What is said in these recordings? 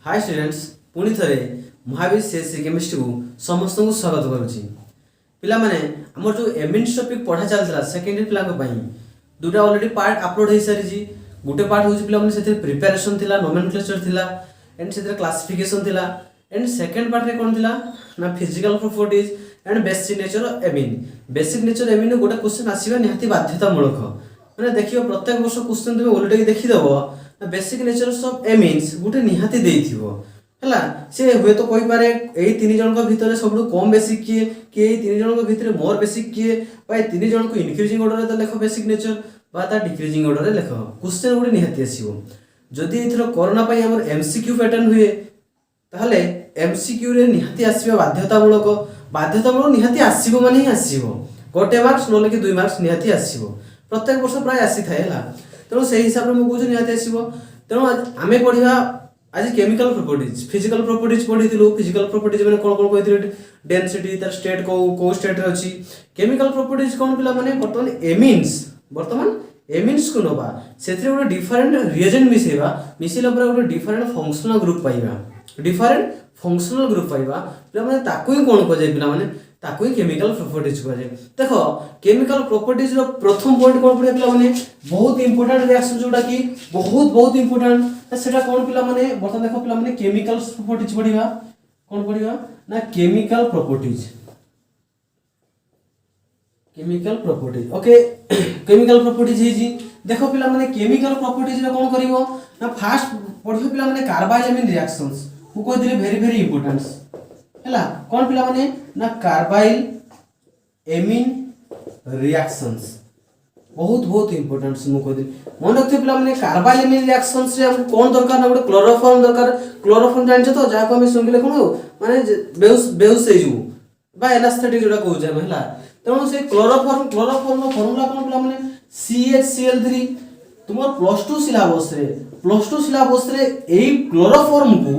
Hi students पुणी थे Mahavir CSC chemistry को समस्त को स्वागत करुच्ची पिला माने हमर जो एमिन्स टॉपिक पढ़ा चलता सेकेंडरी पिला दुटा ऑलरेडी पार्ट अपलोड हो सारी गोटे पार्ट होची पिला माने सेते प्रिपरेशन थिला नोमेनक्लेचर थिला एंड सेते क्लासिफिकेशन थिला एंड सेकंड पार्ट रे कोन थिला ना physical properties and basic nature of amine basic nature amine गोटे क्वेश्चन आसीबा निहाती बाध्यतामूलक माने देखियो प्रत्येक वर्ष क्वेश्चन तुमे ओलरेडी देखि दबो बेसिक नेचर ऑफ एमिन्स गोटे निहाती देइथिबो हला से हुए तो कोई पारे एई तीन जन को भीतर सबडू कम बेसिक किए कि एई तीन जन को भीतर मोर बेसिक किए बाय तीन जन को इंक्रीजिंग ऑर्डर रे लेखो बेसिक नेचर बा ता डिक्रीजिंग ऑर्डर रे लेखो क्वेश्चन गोटे निहाती आसीबो जदि एथरो कोरोना पई हमर एमसीक्यू पैटर्न हुए ताहले एमसीक्यू रे निहाती आसीबा बाध्यतामूलक निहाती आसीबो माने ही आसीबो गोटे मार्क्स नले कि 2 मार्क्स निहाती आसीबो प्रत्येक वर्ष प्राय आसी थाए हला तेणु से हिसाब रे मु कहू निहाती आसीबो तेणु आमे पढिबा आज केमिकल प्रॉपर्टीज फिजिकल प्रॉपर्टीज पढिथिलु फिजिकल प्रॉपर्टीज माने कोन कहिथिलु डेंसिटी तार स्टेट को स्टेट रे अछि केमिकल प्रॉपर्टीज कोन पिला माने वर्तमान एमिन्स को नबा सेथरे गोटे डिफरेंट रिएजेंट मिसेला पर गोटे डिफरेंट फंक्शनल ग्रुप पाइबा पिला माने ताकू ही कोन को जाय पिला माने ताकू ही केमिकल प्रॉपर्टीज को जाय देखो केमिकल प्रॉपर्टीज रो प्रथम पॉइंट कोन पड़े पिला माने बहुत इंपोर्टेंट रिएक्शन जोटा की बहुत इंपोर्टेंट सेटा कोन पिला माने बर्तन देखो पिला माने केमिकल प्रॉपर्टीज पढिबा कोन पढिबा ना chemical properties okay chemical properties हे जी देखो पिला माने केमिकल प्रॉपर्टीज रे कोन करिवो ना फास्ट पढिबो पिला माने कार्बाइल रिएक्शंस हु को दिले वेरी इंपोर्टेंस हैला कोन पिला माने ना कार्बाइल एमिन रिएक्शंस बहुत इंपोर्टेंट मु को दिले मन रखते पिला माने कार्बाइल एमिन रिएक्शंस रे हम कोन दरकार ना गोटे क्लोरोफॉर्म जानछ तो जाको हम सुंगिले कोन माने बेउस हे जु बा एनास्थेटिक जोटा कहू जे हैला तेणु से क्लोरोफॉर्म नो फार्मूला कोन पिला माने CHCl3 तुमर प्लस 2 सिलेबस रे एई क्लोरोफॉर्म को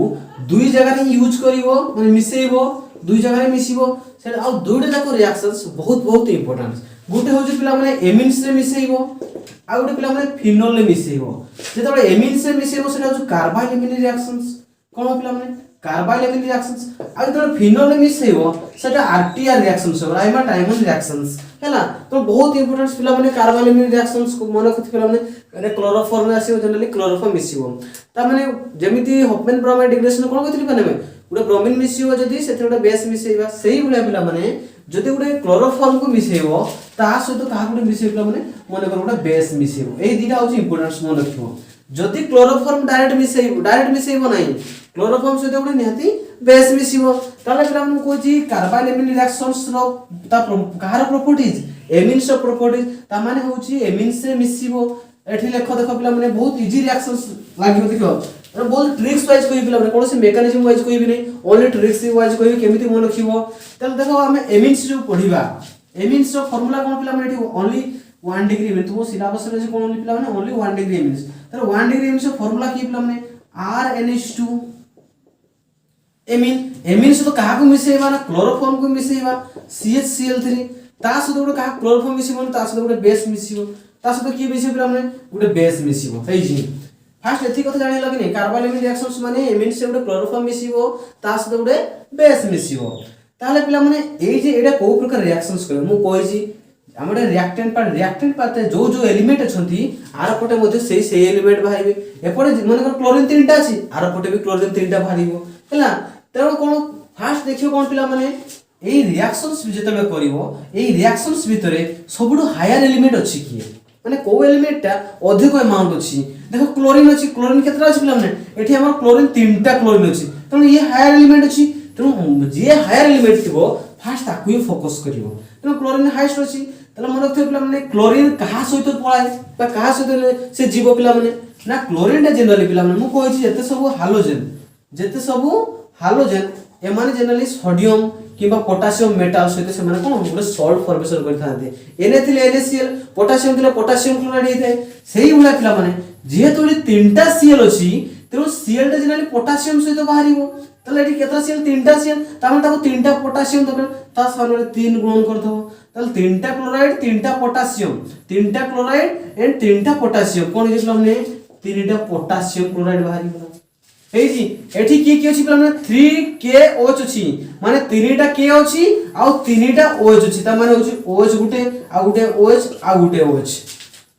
दुई जगह रे यूज करिवो माने मिसेइबो दुई जगह रे मिसिबो से आ दुईटा जाको रिएक्शंस बहुत इंपोर्टेंट गोटे होजे पिला माने एमिन्स रे मिसेइबो आ गोटे पिला माने फिनोल रे मिसेइबो जेतबे एमिन्स रे मिसेइबो सेटा जो कार्बाइल एमिन रिएक्शंस कोन पिला माने कार्बाइल एमिन रिएक्शंस आ जेतबे फिनोल रे मिसेइबो सेटा आरटीआर रिएक्शंस हो राइमा टाइमन रिएक्शंस हैला तो बहुत इंपोर्टेंट पिला माने कार्बाइल एमिन रिएक्शंस को मन रखि पिला माने क्लोरोफॉर्म आसीबो जनरली क्लोरोफॉर्म मिसिबो ता माने जेमिति हॉफमैन ब्रोमाइड डिग्रेडेशन कोन कहितली माने गुडे ब्रोमीन मिसिबो जदी सेते गुडे बेस मिसेइबा सेही गुडे पिला माने जदी गुडे क्लोरोफॉर्म को मिसेइबो ता सहित कहा गुडे मिसेइबो पिला माने मन कर गुडे बेस मिसेइबो एई दिटा होची इंपोर्टेंस मन रखिबो जदी क्लोरोफॉर्म डायरेक्ट मिसेइबो नाही क्लोरोफॉर्म सहित गुडे निहाती बेस मिसिबो ताले पिला मन कोची कार्बाइल एमिन रिएक्शंस रो ता कहार प्रॉपर्टीज एमिन्स रो प्रॉपर्टीज ता माने होची एमिन्स रे मिसिबो एठी लेख देखो पिला माने बहुत इजी रिएक्शंस लागिबो देखो बहुत ट्रिक्स वाइज कोइ पिला माने कोनोसी मेकानिज्म वाइज कोइ भी नै ओनली ट्रिक्स वाइज कोइ केमिति मन रखिबो तल देखो हम एमिन्स जो पढिबा एमिन्स रो फार्मूला कोन पिला माने एठी ओनली 1 डिग्री में तुमो सिलेबस रे जे कोन ओनली पिला माने ओनली 1 डिग्री एमिन्स तर 1 डिग्री एमिन्स रो फार्मूला की पिला माने RNH2 एमिन्स तो कहा को मिसेइबा ना क्लोरोफॉर्म को मिसेइबा CHCl3 ता सहित गोटे कहा क्लोरोफॉर्म मिसिबो ता सहित गोटे बेस मिसिबो ता सहित की मिसिबो पिला माने गोटे बेस मिसिबो हेइ जी फास्ट एथि कथा जानि लगे नै कार्बाइल एमिन रिएक्शंस माने एमिन्स से गोटे क्लोरोफॉर्म मिसिबो ता सहित गोटे बेस मिसिबो ताले पिला माने एई जे एडा को प्रकार रिएक्शंस करे मु कोइ जी हमरे रिएक्टेंट पार्ट जो एलिमेंट अछंती आर पटे मध्ये सेही एलिमेंट बाहरिबे एपटे मन कर क्लोरीन 3टा अछि आर पटे भी क्लोरीन 3टा बाहरिबो हैला तेरो कोन फास्ट देखियो कोन पिला माने एई रिएक्शंस जेतबे करिवो एई रिएक्शंस भितरे सबडो हायर एलिमेंट अछि की माने को एलिमेंटटा अधिक अमाउंट अछि देखो क्लोरीन अछि क्लोरीन केतरा अछि पिला माने एठी हमर क्लोरीन 3टा क्लोरीन अछि तनो ये हायर एलिमेंट अछि तनो जे हायर एलिमेंट थिबो फास्ट ताकू ही फोकस करिवो तनो क्लोरीन हाईएस्ट अछि तला मन रखते पिला माने क्लोरीन कहा सहित पळाय बा कहा सहित से जीव पिला माने ना क्लोरीन टा जनरली पिला माने मु कहै छी जेते सब हालोजेन ए माने जनरली सोडियम किबा पोटेशियम मेटल सहित से माने कोन गुडे सॉल्ट फॉर्मेशन करथाते एने थिले NaCl पोटेशियम थिले पोटेशियम क्लोराइड हेते सेही उला पिला माने जेहेतु 3टा Cl अछि तेरो Cl टा जनरली पोटेशियम सहित बाहरिबो तले एठी केतरा Cl 3टा Cl तामे ताको 3टा पोटेशियम दबे ता सामने 3 गुणन करथबो तले 3टा क्लोराइड 3टा पोटेशियम 3टा क्लोराइड एंड 3टा पोटेशियम कोन जे हमने 3टा पोटेशियम क्लोराइड बाहरिबो हेजी एठी की अछि पिला माने 3KOH अछि माने तीनटा के अछि आ तीनटा OH अछि त माने होछि OH गुटे आ गुटे OH आ गुटे OH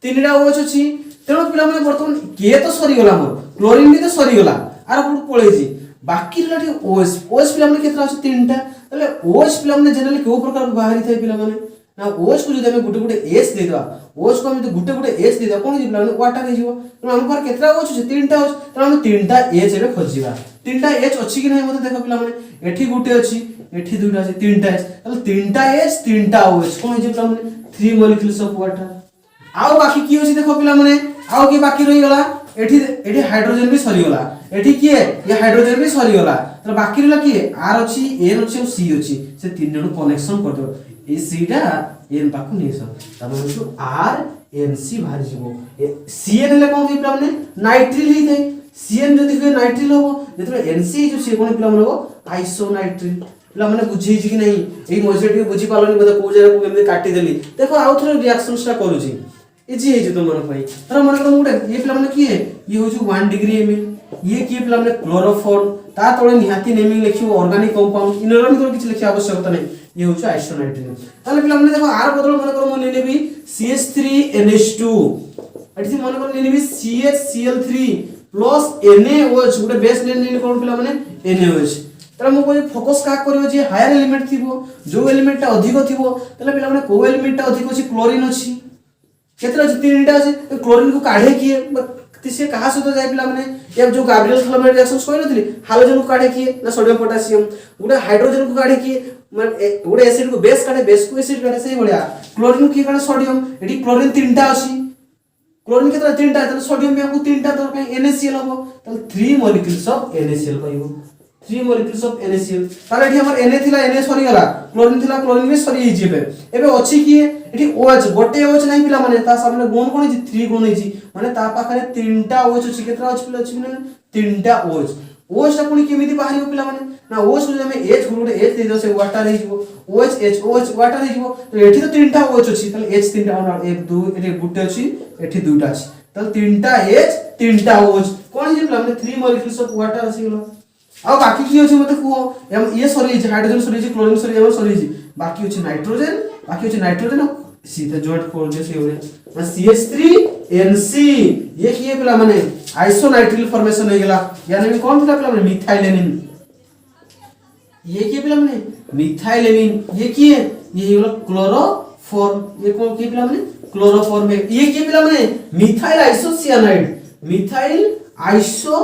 तीनटा OH अछि तेनो पिला माने वर्तमान के तो सरी गला हमर क्लोरीन भी तो सरी गला आर पुर पळै जी बाकी लटी OH OH पिला माने केतरा अछि तीनटा तले OH पिला माने जनरली को प्रकार बाहरी थाय पिला माने ना OH को जदि हम गुटे गुटे H दे दवा OH को हम जदि गुटे गुटे H दे दवा कोन जे पिला माने वाटर हे जिवो त हम पर केतरा OH अछि तीनटा OH त हम तीनटा H एबे खोजिबा तीनटा H अछि कि नै मते देखो पिला माने एठी गुटे अछि एठी दुटा अछि तीनटा H तले तीनटा H तीनटा OH कोन जे पिला माने 3 molecules of water आउ बाकी की अछि देखो पिला माने आउ की बाकी रहि गला एठी एठी हाइड्रोजन भी सरी गला एठी की है ये हाइड्रोजन भी सरी गला त बाकी रहला की R अछि N अछि और C अछि से तीन जण कनेक्शन कर दो ए C टा N पाकु नेस त माने जो R N C बाहर जिवो Cn ले कोन पिला माने नाइट्रिल ही थे Cn जदि के नाइट्रिल हो जेतले NC जो से कोन पिला माने हो आइसोनाइट्रिल पिला माने बुझी कि नहीं एई मजे टी बुझी पालनी मते को जगह को केमने काटी देली देखो आउ थोर रिएक्शन टा करू छी इजी है जो तुम मन भाई तर मन कर मुडे ये पिला माने की है ये हो जो 1 डिग्री एमिन ये की पिला माने क्लोरोफॉर्म ता तळे निहाती नेमिंग लिखियो ऑर्गेनिक कंपाउंड इनऑर्गेनिक तो किछ लिखि आवश्यकता नहीं ये हो जो आइसोनाइट्रिल ताले पिला माने देखो आर बदल मन कर मन नेबी CH3NH2 एठी मन कर नेबी CHCl3 प्लस NaOH गुटे बेस ने कोन पिला माने NaOH तर मो कोइ फोकस का करियो जे हायर एलिमेंट थिबो जो एलिमेंट ता अधिक थिबो तले पिला माने को एलिमेंट ता अधिक अछि क्लोरीन अछि केतरा अछि तीनटा अछि क्लोरीन को काढे किए तिसे कहा सतो जाय पिला माने या जो गाब्रिएल थर्मल रिएक्शंस कोइ नथिली हाइड्रोजन को काढे किए ना सोडियम पोटेशियम गुटे हाइड्रोजन को काढे किए माने गुटे एसिड को बेस काढे बेस को एसिड काढे सही बढिया क्लोरीन की काढे सोडियम एठी क्लोरीन तीनटा अछि क्लोरीन केतरा तीनटा त सोडियम भी हमको तीनटा तो कहीं NaCl हो त 3 molecules of NaCl पाइबो 3 molecules of NaCl तार एठी हमर Na थिला Na सरी गला क्लोरीन थिला क्लोरीन भी सरी हि जेबे एबे अछि कि एठी OH गोटे OH नाही पिला माने ता सामने गुण कोन छि 3 गुण हि माने ता पाखरे तीनटा OH अछि केतरा अछि पिला अछि माने तीनटा OH OH ता कोनी केमिति बाहरियो पिला माने ना OH को हम H गुण H दे दो से वाटर हि जिवो OH H OH वाटर हि जिवो तो एठी तो तीनटा OH अछि तले H तीनटा 1 2 एठी गुटे अछि एठी दुटा अछि तले तीनटा H तीनटा OH कोन जे पिला माने 3 molecules of water अछि गेलो आ बाकी की अछि मते को ये सरी हाइड्रोजन सरी क्लोरीन सरी एवं सरी बाकी अछि नाइट्रोजन सीधे जॉइंट कर दे से होले CH3NC ये की पिला माने आइसोनाइट्रिल फॉर्मेशन हो गेला यानी में कौन पिला माने मिथाइलेनिन ये की पिला माने मिथाइलेनिन ये की है ये होला क्लोरोफॉर्म ये कौन की पिला माने क्लोरोफॉर्म है ये की पिला माने मिथाइल आइसोसियानाइड मिथाइल आइसो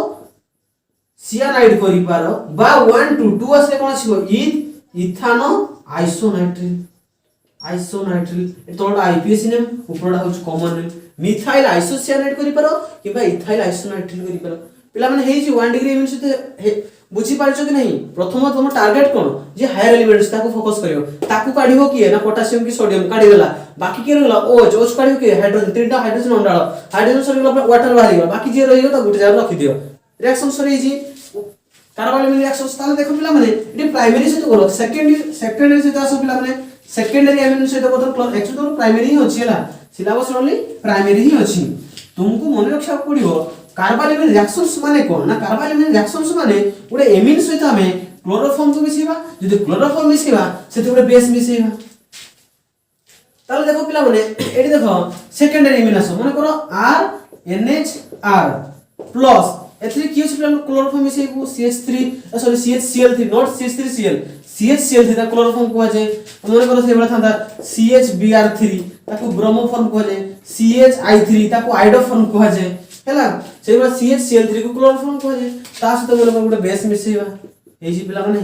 सियानाइड करि पारो बा 1 to 2 असले कोन छिबो इथानो आइसोनाइट्रिल एतोडा आईपीएस नेम उपरडा होच कॉमन नेम मिथाइल आइसोसियानाइड करि पारो किबा इथाइल आइसोनाइट्रिल करि पारो पिला माने हेइ जी 1 डिग्री एमिन सते बुझी पारछो कि नहीं प्रथम तुम टारगेट कोन जे हायर एलिमेंट्स ताको फोकस करियो ताको काढिबो कि ना पोटेशियम की सोडियम काढि देला बाकी के रहला OH काढियो कि हाइड्रोजन तीनटा हाइड्रोजन अंडाळ हाइड्रोजन सरी गला वाटर बाहरी गला बाकी जे रहियो त गुटे जार रखि दियो रिएक्शन सरी जी कार्बोनिल रिएक्शन ताले देखो पिला माने इटी प्राइमरी से तो गलो सेकेंडरी से आसो पिला माने सेकेंडरी एमिनो से तो बोतल एक्चुअली तो प्राइमरी ही अछि हला सिलेबस ओनली प्राइमरी ही अछि तुमको मन रखा पड़िबो कार्बोनिल रिएक्शंस माने कोन ना कार्बोनिल रिएक्शंस माने उडे एमिन सहित हमें क्लोरोफॉर्म को मिसेबा जदि क्लोरोफॉर्म मिसेबा सेते उडे बेस मिसेबा ताले देखो पिला माने एटी देखो सेकेंडरी एमिन आसो माने करो R NHR प्लस एथरी की अछि पिला chloroform मिसेबो CH3 sorry CHCl3 not CH3Cl CHCl3 ता क्लोरोफॉर्म को जाय मन करो से बडा थांदा CHBr3 ताको ब्रोमोफॉर्म को जाय CHI3 ताको आइडोफॉर्म को जाय हैला से बडा CHCl3 को क्लोरोफॉर्म को जाय ता सते मन गुडे बेस मिसेबा ए जी पिला माने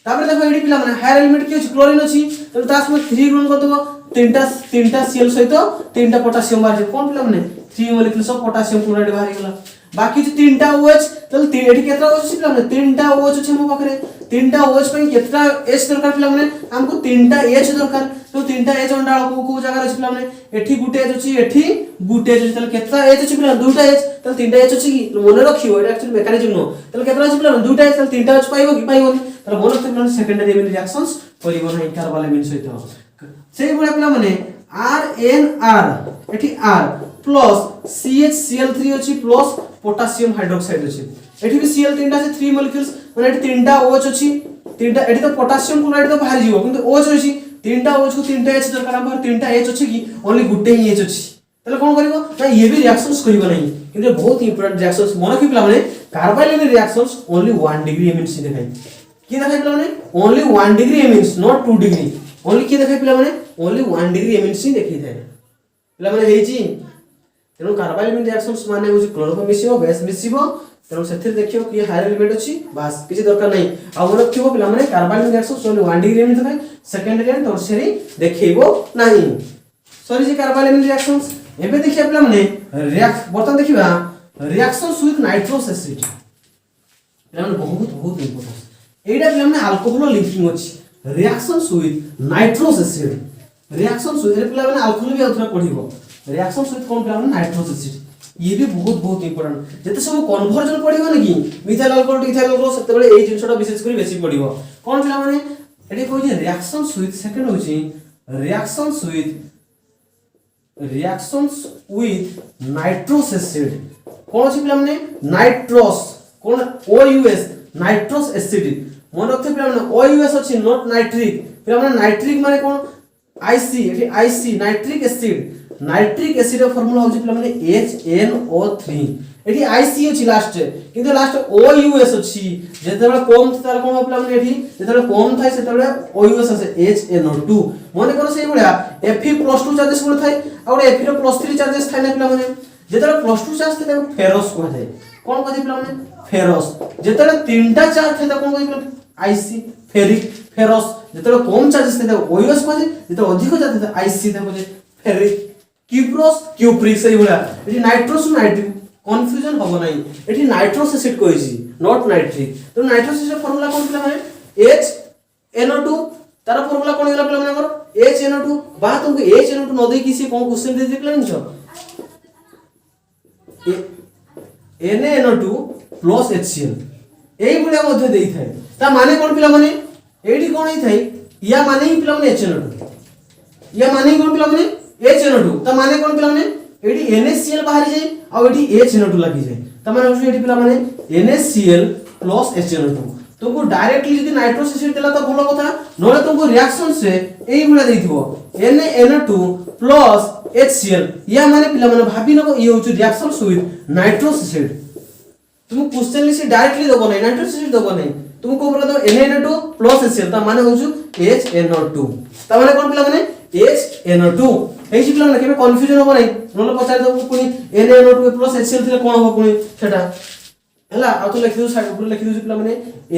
तापर देखो एडी पिला माने हायर एलिमेंट की अछि क्लोरीन अछि त ता सम 3 गुण कर दबो तीनटा Cl सहित तीनटा पोटेशियम बाहर कोन पिला माने 3 molecules of potassium chloride बाहर गेला बाकी जो तीनटा OH तले एठी केतरा OH पिला माने तीनटा OH छ हम पाखरे तीनटा OH पई केतरा H दरकार पिला माने हमको तीनटा H दरकार तो तीनटा H अंडाळ को जगह अछि पिला माने एठी गुटे H अछि एठी गुटे H तले केतरा H अछि पिला दुटा H तले तीनटा H अछि कि मन रखियो एटा एक्चुअली मेकानिज्म नो तले केतरा अछि पिला दुटा H तले तीनटा H पाइबो कि पाइबोनी तले मन रखते पिला सेकेंडरी एमिन रिएक्शंस परिबो नाही कार्बोनिल एमिन सहित सेही बडा पिला माने RnR एठी R प्लस CHCl3 अछि प्लस पोटेशियम हाइड्रोक्साइड अछि एठी भी Cl तीनटा আছে 3 मॉलिक्यूल्स माने एठी तीनटा OH अछि तीनटा एठी तो पोटेशियम क्लोराइड तो बाहर जीवो किंतु OH अछि तीनटा OH को तीनटा H दरकार हम तीनटा H अछि कि ओनली गुटे ही H अछि तले कोन करिवो ना ये भी रिएक्शंस करिवो नहीं किंतु बहुत इंपोर्टेंट रिएक्शंस मन रखि पिला माने कार्बाइल रिएक्शंस ओनली 1 डिग्री एमिन्स देखाइ की देखाइ पिला माने only 1 degree एमिन्स not 2 degree only की देखाइ पिला माने ओनली 1 डिग्री एमिन्स ही देखि थाए पिला माने हेची तेनु कार्बाइल रिएक्शंस माने होची क्लोरोफॉर्म मिसिबो बेस मिसिबो तेनु सेथिर देखियो कि हायर एलिमेंट अछि बस किछि दरकार नै आ मन रखिबो पिला माने कार्बाइल रिएक्शंस ओनली 1 डिग्री एमिन्स देखाइ सेकेंडरी एंड टर्शियरी देखैबो नाही सॉरी जी कार्बाइल रिएक्शंस एबे देखिया पिला माने बर्तन देखिबा रिएक्शंस विथ नाइट्रोस एसिड पिला माने बहुत इंपोर्टेंट एटा पिला माने अल्कोहल लिंकिंग अछि reactions with nitrous acid reactions with पिला माने अल्कोहल भी अथरा पढिबो रिएक्शंस विथ कोन पिला माने नाइट्रोस एसिड ये भी बहुत इंपोर्टेंट जते सब कन्वर्जन पढिबो नै कि methyl alcohol two ethyl alcohol सेते बेले एई जिंसटा विशेष करी बेसी पढिबो कोन पिला माने एटी कोइ जे रिएक्शंस विथ सेकंड होची रिएक्शंस विथ नाइट्रोस एसिड कोन अछि पिला माने नाइट्रोस कोन OUS नाइट्रोस एसिड मन रखते पिला माने OUS अछि नॉट नाइट्रिक पिला माने नाइट्रिक माने कोन IC एटी IC नाइट्रिक एसिड रो फार्मूला होची पिला माने HNO3 एटी IC अछि लास्ट किंतु लास्ट OUS अछि जेतेबेला कम तार कोन पिला माने एटी जेतेबेला कम थाय सेतेबेला OUS আছে HNO2 मने कोन सेही बढिया Fe+2 चार्जेस कोन थाय और Fe रो +3 चार्जेस थाय ना पिला माने जेतेबेला +2 चार्ज थाय फेरस को थाय कोन कहै पिला माने फेरस जेतेबेला तीनटा चार्ज थाय कोन कहै पिला IC फेरिक फेरस जेतेबेला कम चार्जेस थाय OUS को जेतेबेला अधिक चार्ज थाय IC थाय को फेरिक क्यूप्रोस क्यूप्रिक सही बढिया एटी नाइट्रोस नाइट्रिक कंफ्यूजन होबो नाही एटी नाइट्रोस एसिड कहैछि नॉट नाइट्रिक तो नाइट्रोस एसिड फार्मूला कोन पिला माने HNO2 तार फार्मूला कोन गेला पिला माने HNO2 बा तुमको HNO2 न दे कि से कोन क्वेश्चन दे दिखला निछो NaNO2 प्लस HCl एई बुलिया मध्ये देई थाए ता माने कोन पिला माने एडी कोन ही थाए या माने ही पिला माने HNO2 या माने कोन पिला माने HNO2 ता माने कोन पिला माने एडी NaCl बाहरी जाय आ एडी HNO2 लागि जाय ता माने होछ एडी पिला माने NaCl प्लस HNO2 तुमको डायरेक्टली यदि नाइट्रोस एसिड देला तो भलो कथा नले तुमको रिएक्शन से एई गुला देथिबो NaNO2 प्लस HCl या माने पिला माने भाबी नबो ई होछ रिएक्शन विथ नाइट्रोस एसिड तुम क्वेश्चन लिसी डायरेक्टली दबो नै नाइट्रोस एसिड दबो नै तुमको बोला दो NaNO2 प्लस HCl ता माने होछ HNO2 ता माने कोन पिला माने HNO2 एई पिला माने केबे कंफ्यूजन होबो नै नले पचार दबो पुनी NaNO2 प्लस HCl थिले कोन होबो पुनी सेटा हला आ तो लिखि दो साइड ऊपर लिखि दो पिला माने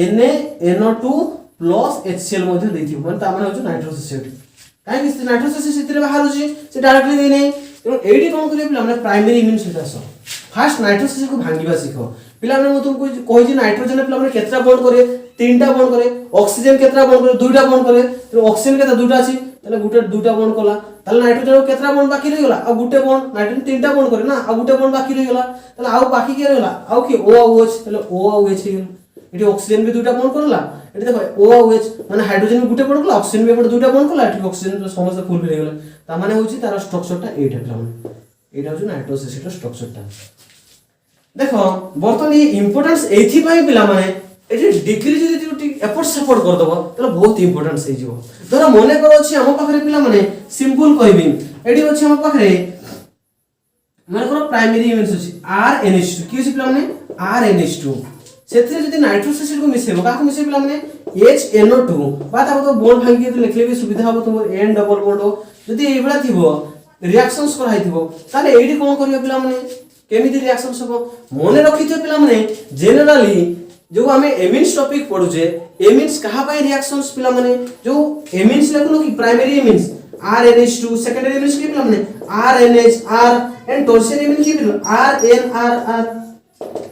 NaNO2 प्लस HCl मध्ये देथि माने ता माने होछ नाइट्रोस एसिड काहे कि नाइट्रोस एसिड सितरे बाहर होछि से डायरेक्टली दे नै तो एडी कोन करियो पिला माने primary immune system first nitrous acid को भांगीबा सिखो पिला माने म तुमको कोइ जे नाइट्रोजन पिला माने केतरा बॉन्ड करे तीनटा बॉन्ड करे ऑक्सीजन केतरा बॉन्ड करे दुईटा बॉन्ड करे तो ऑक्सीजन केता दुईटा अछि तले गुटे दुईटा बॉन्ड कला तले नाइट्रोजन केतरा बॉन्ड बाकी रहि गेला आ गुटे बॉन्ड नाइट्रोजन तीनटा बॉन्ड करे ना आ गुटे बॉन्ड बाकी रहि गेला तले आउ बाकी के रहला आउ की O और OH तले O और OH हे एटी ऑक्सीजन भी दुईटा बॉन्ड करला एटी देखो O और OH माने हाइड्रोजन भी गुटे बॉन्ड करला ऑक्सीजन भी दुईटा बॉन्ड करला एटी ऑक्सीजन समस्त फुल रहि गेला ता माने होची तार स्ट्रक्चरटा एटा पिला माने एटा होची नाइट्रोस एसिड स्ट्रक्चरटा देखो बर्तन ये इंपोर्टेंस एथि पई पिला माने एठी डिग्री जदि एफर्ट सपोर्ट कर दबो तले बहुत इंपोर्टेंस हे जिवो धर मने करो अछि हम पाखरे पिला माने सिंपल कहबी एठी अछि हम पाखरे माने करो प्राइमरी इमेज अछि RNH2 की अछि पिला माने RNH2 सेथि जदि नाइट्रोस एसिड को मिसेबो का को मिसे पिला माने HNO2 बात अब तो बॉन्ड भांगी के लिखले भी सुविधा हो तुम N डबल बॉन्ड जदि एबला थिबो रिएक्शंस कराइ थिबो ताले एडी कोन करियो पिला माने केमिति रिएक्शंस हो मने रखिथियो पिला माने जनरली जो हमें एमिन्स टॉपिक पढुजे एमिन्स कहा पाए रिएक्शंस पिला माने जो एमिन्स लेखनो कि प्राइमरी एमिन्स RNH2 सेकेंडरी एमिन्स की पिला माने RNHR एंड टर्शियरी एमिन्स की पिला RNRR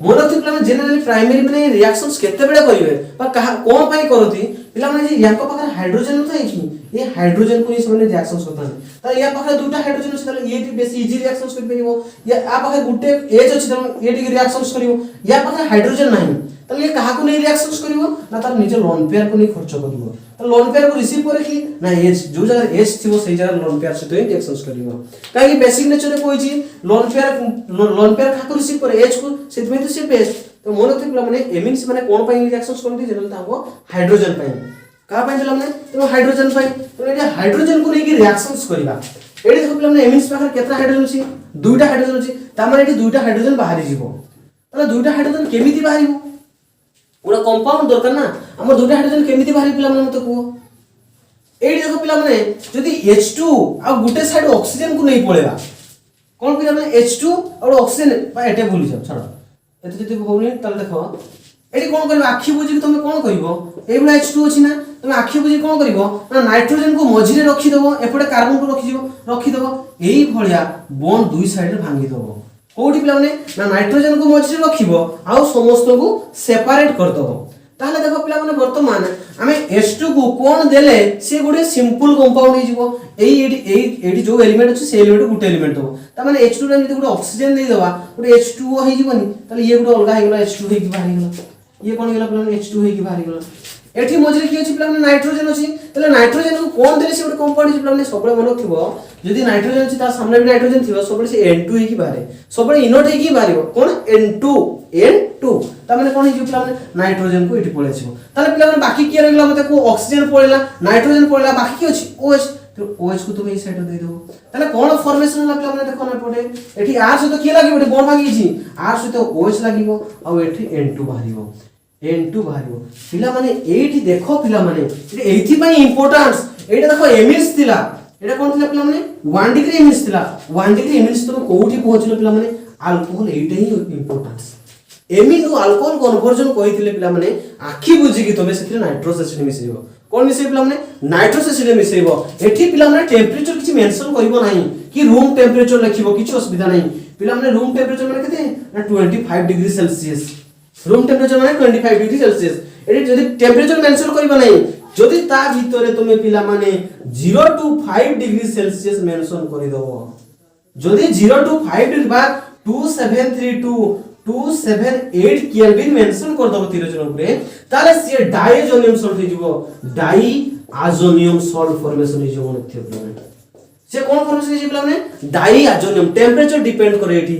मोनोथि पिला माने जनरली प्राइमरी माने रिएक्शंस केते बेले करिवे पर कहा कोन पाई करथि पिला माने जे याको पाखर हाइड्रोजन थाई कि ये हाइड्रोजन को से माने रिएक्शंस करथि त या पाखर दुटा हाइड्रोजन अछि त ये बेसी इजी रिएक्शंस कर परिबो या आ पाखर गुटे H अछि त ये रिएक्शंस करिवो या पाखर हाइड्रोजन नाही ताले ये काहा को नहीं रिएक्शंस करिवो ना तार निज लोन पेयर को नहीं खर्च करिवो तो लोन पेयर को रिसीव करे कि ना एज जो जगह एज थिवो सही जगह लोन पेयर सहित रिएक्शंस करिवो काहे बेसिक नेचर रे कोइ छी लोन पेयर काहा को रिसीव करे एज को सेत में तो से बेस तो मोन तो पिला माने एमिन्स माने कोन पई रिएक्शंस करती जनरल ताको हाइड्रोजन पई का पई पिला माने तो हाइड्रोजन पई तो ये हाइड्रोजन को लेके रिएक्शंस करिवा एडी देखो पिला माने एमिन्स पाखर केतना हाइड्रोजन छी दुईटा हाइड्रोजन छी ता माने एडी दुईटा हाइड्रोजन बाहरी जीवो ताले दुईटा हाइड्रोजन केमिति बाहरिबो पूरा कंपाउंड दरकार ना हमर दुईटा हाइड्रोजन केमिति बाहरी पिला माने मते को एडी देखो पिला माने जदी H2 आ गुटे साइड ऑक्सीजन को नहीं पळेबा कोन पिला माने H2 और ऑक्सीजन पा एटे भूली जाओ छाड़ो एते जदी होउनी ताले देखो एडी कोन करबो आखी बुझी कि तुमे कोन करिवो एबला H2 अछि ना तुमे आखी बुझी कोन करिवो ना नाइट्रोजन को मझिरे रखि देबो एपटे कार्बन को रखि देबो एई भलिया बॉन्ड दुई साइड रे भांगी देबो कोठी पिला माने ना नाइट्रोजन को मझिरे रखिबो आ समस्त को सेपरेट कर देबो ताले देखो पिला माने वर्तमान आमे H2 को कोन देले से गुडे सिंपल कंपाउंड हे जिवो एडी जो एलिमेंट अछि से एलिमेंट गुटे एलिमेंट हो ता माने H2 रे जदी गुडे ऑक्सीजन दे देबा गुडे H2O हे जिवोनी ताले ये गुडे अलगा हे गेला H2 हे कि बाहर गेला ये कोन गेला पिला माने H2 हे कि बाहर गेला एठी मझिरे कि अछि पिला माने नाइट्रोजन अछि ताले नाइट्रोजन को कोन देले से गुडे कंपाउंड पिला माने सबले मन थिबो जदी नाइट्रोजन अछि ता सामने भी नाइट्रोजन थिबो सबले से N2 हे कि बाहर सबले इनोट हे कि बाहर कोन N2 ता माने कोन हे पिला माने नाइट्रोजन को एठी पळे छिबो ताले पिला माने बाकी कि रहला मते को ऑक्सीजन पळेला नाइट्रोजन पळेला बाकी कि अछि OH तो OH को तुम ए साइड दे दो ताले कोन फॉर्मेशन होला पिला माने देखो ना पटे एठी R सहित कि लागिबो एठी बॉन्ड भागी छी R सहित OH लागिबो आ एठी N2 बाहरिबो N2 बाहरिबो पिला माने एठी देखो पिला माने एठी एथि पई इंपोर्टेंस एटा देखो एमिन्स थिला एटा कोन थिला पिला माने 1 डिग्री एमिन्स थिला 1 डिग्री एमिन्स तुम कोठी पहुंचलो पिला माने अल्कोहल एटा ही importance amine to alcohol conversion कहिथिले पिला माने आखी बुझी कि तमे सेथिरे नाइट्रोस एसिड मिसेइबो कोन मिसेइ पिला माने नाइट्रोस एसिड मिसेइबो एठी पिला माने टेम्परेचर किछि मेंशन करिवो नाही कि रूम टेम्परेचर लिखिबो किछि असुविधा नाही पिला माने रूम टेम्परेचर माने केते ना 25 डिग्री सेल्सियस रूम टेम्परेचर माने 25 डिग्री सेल्सियस एठी जदी टेम्परेचर मेंशन करिवो नाही जदी ता भितरे तुमे पिला माने 0 to 5 डिग्री सेल्सियस मेंशन करि दबो जदी 0 to 5 डिग्री बा 2732 278 केल्विन मेंशन कर दबो तिरजन ऊपर ताले से डायजोनियम सॉल्ट हिजबो डाइआजोनियम सॉल्ट फॉर्मेशन हिजबो नथि प्लान से कोन फॉर्मेशन हिजबो प्लान डाइआजोनियम टेम्परेचर डिपेंड करे एठी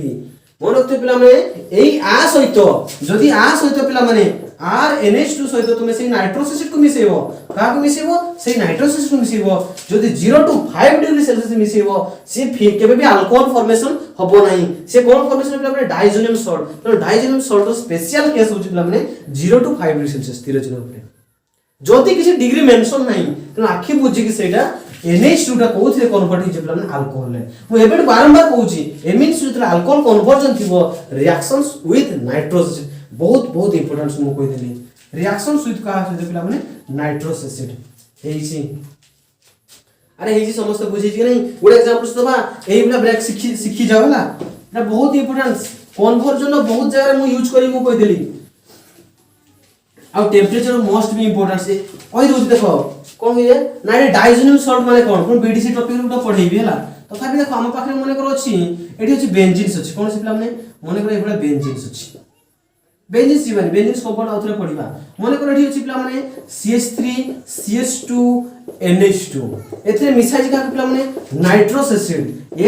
मन रखते पिला माने एई आ सहित जदी आ सहित पिला माने RNH2 सहित तुमे से नाइट्रोस एसिड को मिसेबो का को मिसेबो से नाइट्रोस एसिड को मिसेबो जदी 0 to 5 डिग्री सेल्सियस मिसेबो से केबे भी अल्कोहल फॉर्मेशन हबो नाही से कोन फॉर्मेशन पिला माने डाइजोनियम सॉल्ट तो डाइजोनियम सॉल्ट रो स्पेशल केस होची पिला माने 0 to 5 डिग्री सेल्सियस तिरजन ऊपर जदी किछि डिग्री मेंशन नाही तो आखि बुझी कि सेटा NH2 टा कोथिले कन्वर्ट हिजे पिला माने अल्कोहल ले मु एबे बारंबार कहूची एमिन्स जतरा अल्कोहल कन्वर्जन थिबो रिएक्शंस विथ नाइट्रोस एसिड बहुत बहुत इंपोर्टेंट मु कहि देली रिएक्शंस विथ का से पिला माने नाइट्रोस एसिड हेइची अरे हेइची समस्त बुझी कि नहीं गुड एग्जांपल्स दबा एही बिना ब्रेक सिखी जावला एटा बहुत इंपोर्टेंट कन्वर्जन बहुत जगह मु यूज करी मु कहि देली आ टेम्परेचर मोस्ट भी इंपोर्टेंट से कहि दउ देखो कोन हे ना रे डाइजोनियम सॉल्ट माने कोन बीडीसी टॉपिक रो पढेबी हला तथापि देखो हम पाखरे मने करो अछि एठी अछि बेंजीन्स अछि कोन से पिला माने मने करो एबला बेंजीन्स अछि बेंजीन्स जीवन बेंजीन्स कंपाउंड आउथरे पढिबा मने करो एठी अछि पिला माने CH3 CH2 NH2 एथरे मिसाई का पिला माने नाइट्रोस एसिड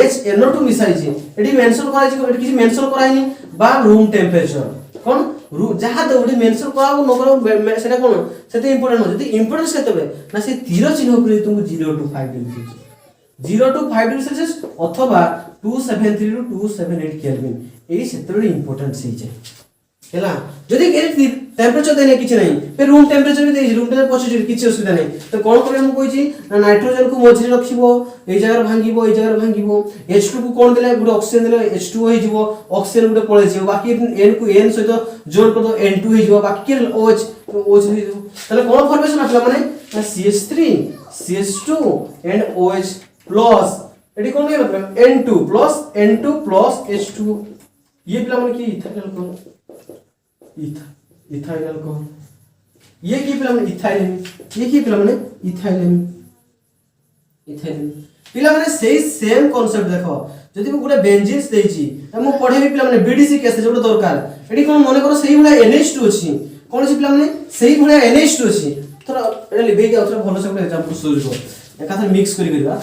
HNO2 मिसाई जी एठी मेंशन कराई छी एठी किछि मेंशन कराइनी बा रूम टेम्परेचर कोन जहा तो ओडी मेंशन कराओ न कराओ सेटा कोन सेते इंपोर्टेंट हो जदी इंपोर्टेंस केतबे ना से तीर चिन्ह ऊपर तुमको 0 to 5 degree 0 to 5 degree Celsius अथवा 273 to 278 केल्विन एई सेतबे इंपोर्टेंट से जे हैला जदी के टेम्परेचर देने किछ नहीं पे रूम टेम्परेचर भी दे रूम टेम्परेचर पॉजिटिव किछ असुविधा नहीं तो कोन करे हम कोइ छी ना नाइट्रोजन को मझिरे रखिबो ए जगह भांगिबो H2 को कोन देले गुड ऑक्सीजन देले H2O हे जिवो ऑक्सीजन गुड पळे जिवो बाकी N को N सहित जोड़ कर दो N2 हे जिवो बाकी के OH हे जिवो तले कोन फॉर्मेशन आतला माने CH3 CH2 and OH plus एडी कोन हे मतलब N2 प्लस H2 ये पिला माने की इथाइल कोन इथाइल अल्कोहल ये की पिला माने इथाइल ये की पिला माने इथाइल पिला माने सेही सेम कांसेप्ट देखो जदी मु गुडे बेंजीन्स देइची त मु पढेबी पिला माने बीडीसी केस जोड दरकार एडी कोन मने करो सेही वाला NH2 अछि कौन सी पिला माने सही भलिया NH2 अछि थोड़ा एटा लिबे के थोड़ा भलो से एक एग्जांपल सोचो एकाथर मिक्स करी करबा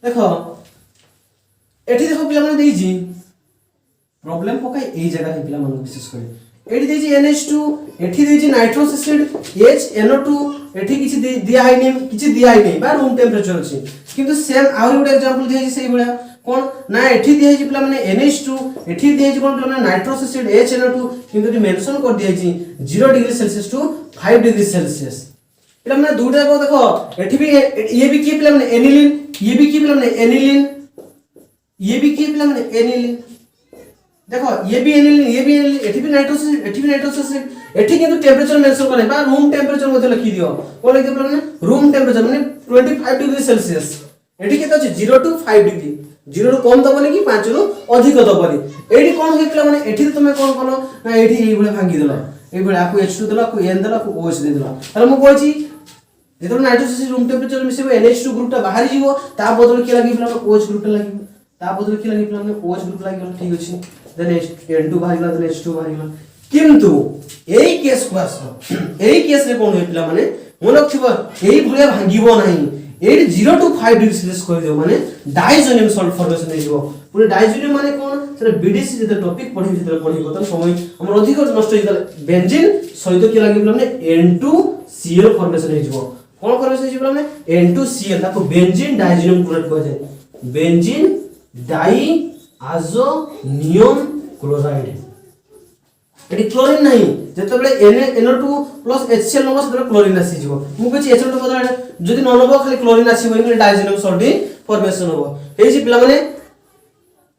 देखो एठी देखो पिला माने देई जी प्रॉब्लम पकाई एई जगह पिला माने विशेष करे एठी देई जी NH2 एठी देई जी नाइट्रोस एसिड HNO2 एठी किछि दिया है नहीं किछि दिया है नहीं बा रूम टेंपरेचर अछि किंतु सेम आउर गुड एग्जांपल दिया जी सही भलिया कोन ना एठी दिया जी पिला माने NH2 एठी दिया जी कोन पिला माने नाइट्रोस एसिड HNO2 किंतु एठी मेंशन कर दिया जी 0 degree Celsius to 5 degree Celsius पिला माने दुटा को देखो एठी भी ये भी की पिला माने एनिलीन ये भी की पिला माने एनिलीन ये भी की पिला माने एनिलीन देखो ये भी एनिलीन एठी भी नाइट्रोस एसिड एठी किंतु टेंपरेचर मेंशन करे बा रूम टेंपरेचर मध्ये लिखि दियो कोन लिखि दियो माने रूम टेंपरेचर माने 25 डिग्री सेल्सियस एठी केते अछि 0 टू 5 डिग्री 0 रु कम दबनी कि 5 रु अधिक दबनी एठी कोन हेतला माने एठी तुमे कोन कोन ना एठी एई भले भांगी देला एई भले आकु H2 देला को N देला को OH दे देला ताले मु कहछि जेतो नाइट्रोस एसिड रूम टेंपरेचर मिसेबो NH2 ग्रुप ता बाहर जीवो ता बदल के लागि पिला OH ग्रुप ता लागि ता बदल के लागि पिला OH ग्रुप लागि ठीक अछि देन N2 बाहर गेला देन H2 बाहर गेला किंतु एई केस को आसो एई केस रे कोन होय पिला माने मन रखिबो एई भले भांगीबो नाही एट 0 टू 5 डिग्री सेल्सियस कर दियो माने डाइजोनियम सॉल्ट फॉर्मेशन हे जिवो पुरे डाइजोनियम माने कोन सेटा बीडीसी जेते टॉपिक पढि जेते पढिबो त समय हमर अधिक नष्ट जेते बेंजीन सहित के लागि माने N2Cl फॉर्मेशन हे जिवो कोन फॉर्मेशन हे जिवो माने N2Cl ताको बेंजीन डाइजोनियम क्लोराइड कहै छै बेंजीन डाइआजोनियम क्लोराइड एटी क्लोरीन नाही जेते बेले NO2 प्लस HCl नबो सेते क्लोरीन आसी जिवो मु कहछि HCl बदला जदि न नबो खाली क्लोरीन आसी बनि डाइजोनियम सॉल्ट फॉर्मेशन होबो हे जे पिला माने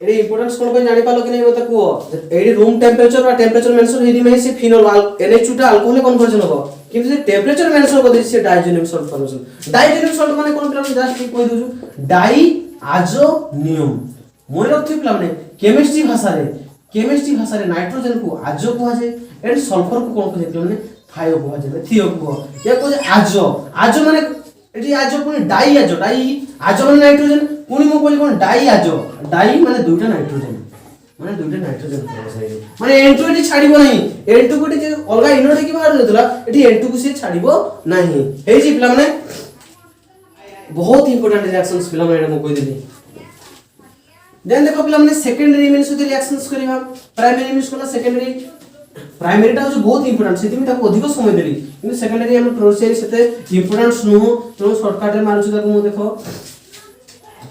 एटी इंपोर्टेंस कोन को जानि पालो कि नै मते को एटी रूम टेंपरेचर बा टेंपरेचर मेंशन हेदी में से फिनोल NH2 टा अल्कोहल कन्वर्जन होबो किंतु जे टेंपरेचर मेंशन को से diazonium salt formation diazonium salt माने कोन पिला जस्ट कहि दोजु डाइआजोनियम मोर रखथि पिला माने केमिस्ट्री भाषा रे नाइट्रोजन को आजो को जाय एंड सल्फर को कोन को माने थायो को जाय थियो को या को आजो माने एटी आजो कोन डाई आजो माने नाइट्रोजन पुनी मो कोन कोन डाई माने दुटा नाइट्रोजन माने N2 एटी छाड़िबो नाही N2 को जे अलगा इनोड की बाहर देतला एटी N2 को से छाड़िबो नाही हे जी पिला माने बहुत इंपोर्टेंट रिएक्शंस पिला माने मो कहि देली देन देखो पिला माने सेकेंडरी इम्यून सहित रिएक्शंस करिबा प्राइमरी इम्यून कोना सेकेंडरी प्राइमरी टा जो बहुत इंपोर्टेंट सेति में ताको अधिक समय देली किंतु सेकेंडरी हम टर्शियरी सेते इंपोर्टेंस नु तो शॉर्टकट रे मारछु ताको मु देखो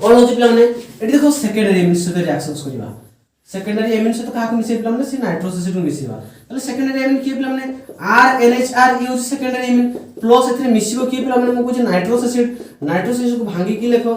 कोन होची पिला माने एटी देखो सेकेंडरी इम्यून सहित रिएक्शंस करिबा सेकेंडरी इम्यून सहित का को मिसे पिला माने से नाइट्रोस एसिड मिसेबा तले सेकेंडरी इम्यून की पिला माने RNHR use secondary amine plus एथरे मिसिबो की पिला माने मु को नाइट्रोस एसिड को भांगी की लेखो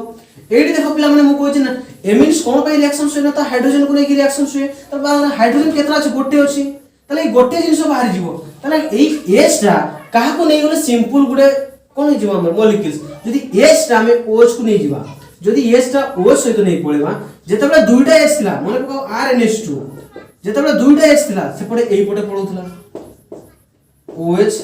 एडी देखो पिला माने मु कहछि ना एमिन्स कोन पय रिएक्शन होय ना त हाइड्रोजन को लेके रिएक्शन होय त बाहर हाइड्रोजन केतरा अछि गोटे अछि तले गोटे जिंस बाहर जीवो तले एई H टा काहा को नै गले सिंपल गुडे कोन जीवो हम मॉलिक्यूल्स जदी H टा में OH को नै जीवा जदी H टा OH सहित नै पळेबा जेतबे दुईटा H थिला माने पको RNH2 जेतबे दुईटा H थिला से पडे एई पडे पळौथला OH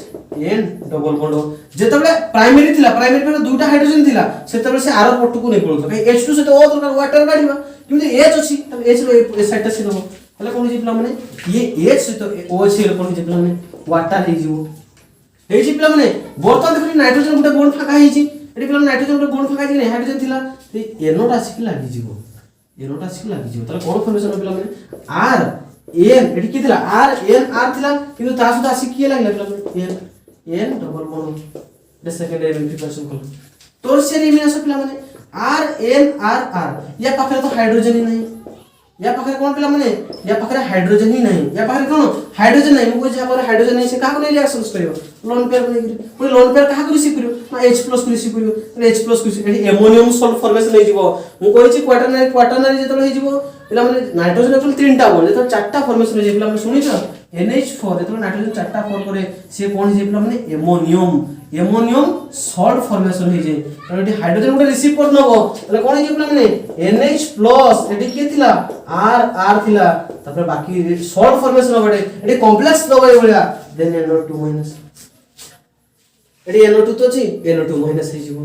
N डबल बॉन्ड जेतबे प्राइमरी थिला प्राइमरी पर दुटा हाइड्रोजन थिला सेतबे से आर पट्टू को नै पळौथला कहि H2 से तो ओ दरकार वाटर गाडीबा किंतु H अछि तब H रो ए साइड से दबो तले कोन जे पिला माने ये H से तो OH रे कोन जे पिला माने वाटर हे जिवो हे जे पिला माने बर्तन देखि नाइट्रोजन गुटे बॉन्ड फाका हे छि एटी पिला नाइट्रोजन गुटे बॉन्ड फाका छि हाइड्रोजन थिला ते NO टा सिक लागि जिवो तले कोन फॉर्मेशन पिला माने R N एटी कि थिला R N R थिला किंतु ता सुदा आसी कि लागला पिला N double bond the secondary implication को टर्शियरी इम्यून पिला माने R N R R या पाखरे तो हाइड्रोजन ही नहीं या पाखरे कोन पिला माने या पाखरे हाइड्रोजन ही नहीं या पाखरे कोन हाइड्रोजन नहीं मु जे पाखरे हाइड्रोजन नहीं से का को नै रिएक्शंस करियो लोन पेयर बनै करी पुरी लोन पेयर का को रिसीव करियो ना H+ को रिसीव करियो H+ को एडी एमोनियम सॉल्ट फॉर्मेशन नै जिवो मु कहै छी क्वाटरनरी जेतलो हे जिवो पिला माने नाइट्रोजन एक्चुअली तीनटा बोल जेतो चारटा फॉर्मेशन हे पिला माने सुनि छ NH4 जेतो नाइट्रोजन चारटा फॉर्म करे से कोन हे पिला माने एमोनियम सॉल्ट फॉर्मेशन हे जे एडी हाइड्रोजन को रिसीव कर नबो तले कोन हे पिला माने NH+ एडी के थिला R थिला तापर बाकी सॉल्ट फॉर्मेशन होबे एडी कॉम्प्लेक्स दबे Ballia then NO2- AD NO2 तो छी NO2- हे जिवो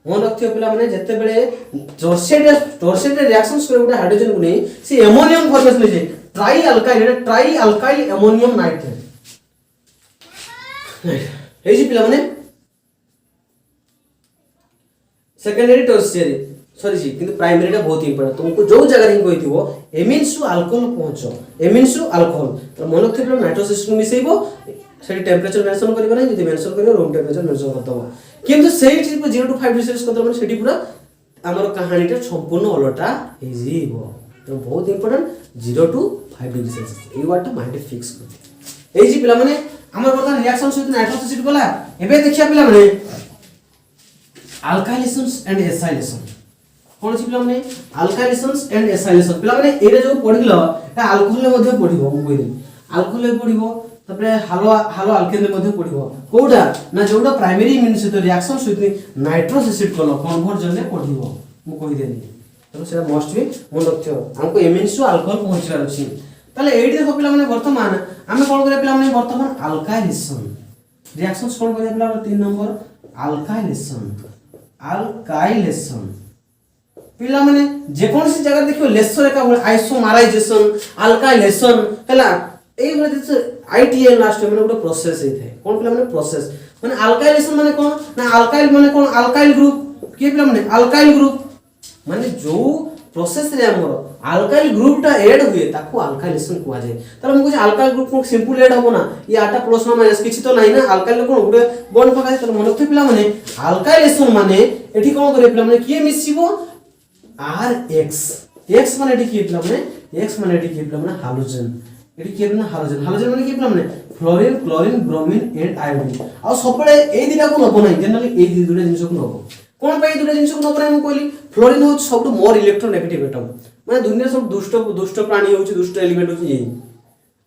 मन रखियो पिला माने जत्ते बेले टर्शियरी रिएक्शंस करे उडा हाइड्रोजन को नै से एमोनियम फॉर्मेशन जे ट्राई अल्काइल अमोनियम नाइट्रेट এই যে পিলাମାନେ सेकेंडरी टर्शियरी सॉरी जी किंतु प्राइमरी टा बहुत इंपोर्टेंट तुमको जो जगह हि कहिथिबो एमिन्स टू अल्कोहल पहुंचो एमिन्स टू अल्कोहल तो मन रखिबो नाइट्रोजन सिस्टम मिसेइबो सेठी टेंपरेचर मेंशन करिबो नै जदि मेंशन करिबो रूम टेंपरेचर मेंशन करदबो किंतु सेही चीज 0 to 5 डिग्री सेल्सियस करदबो माने सेठी पूरा हमर कहानीटा संपूर्ण अलटा हे जीवो तो बहुत इंपोर्टेंट 0 to 5 डिग्री सेल्सियस ए वाटा माइंड फिक्स कर ए जी पिला माने हमर बर्तन रिएक्शन सहित नाइट्रोजन एसिड गला एबे देखिया पिला माने अल्काइलेशंस एंड एसाइलेशन कोन छी पिला माने अल्काइलेशंस एंड एसाइलेशन पिला माने एरे जो पढिलो एटा अल्कोहल मध्ये पढिबो मु कहि देली अल्कोहल पढिबो तबरे हालो अल्केन मध्ये पढिबो कोडा ना जोडा प्राइमरी इम्यून सहित रिएक्शन सहित नाइट्रोजन एसिड कलो कन्वर्जन ने पढिबो मु कहि देली तो सेटा मोस्ट बी मन रखियो हमको एमिन्स टू अल्कोहल पहुंचबार अछि ताले एडी देखो पिला माने वर्तमान आमे कोन करे पिला माने वर्तमान अल्काइलेशन रिएक्शंस कोन करे पिला 3 नंबर अल्काइलेशन पिला माने जे कोनसी जगह देखियो लेसर का आइसोमराइजेशन अल्काइलेशन हला एई बले दिस आईटीएल लास्ट में ଗୋଟେ प्रोसेस हे थे कोन पिला माने प्रोसेस माने अल्काइलेशन माने कोन ना अल्काइल माने कोन अल्काइल ग्रुप के पिला माने अल्काइल ग्रुप माने जो प्रोसेस रे हमर अल्काइल ग्रुप टा ऐड हुए ताको अल्काइलेशन कुआ जाय तले मु कुछ अल्काइल ग्रुप को सिंपल ऐड हबो ना ये आटा प्लस ना माइनस किछि तो नाही ना अल्काइल को गुटे बॉन्ड पकाय तले मन रखते पिला माने अल्काइलेशन माने एठी कोन करे पिला माने के मिसिबो RX X माने एठी के पिला माने X माने एठी के पिला माने हाइड्रोजन एठी के पिला हाइड्रोजन हाइड्रोजन माने के पिला माने fluorine chlorine bromine and iodine आ सबले ए दिटा को नबो नाही जनरली ए दुटा जिंस को नबो कोन पे दुटा जिंस को नबो नाही मु कहली फ्लोरीन हो सबटु मोर इलेक्ट्रोनेगेटिव एटम माने दुनिया सब दुष्ट प्राणी होची दुष्ट एलिमेंट होची यही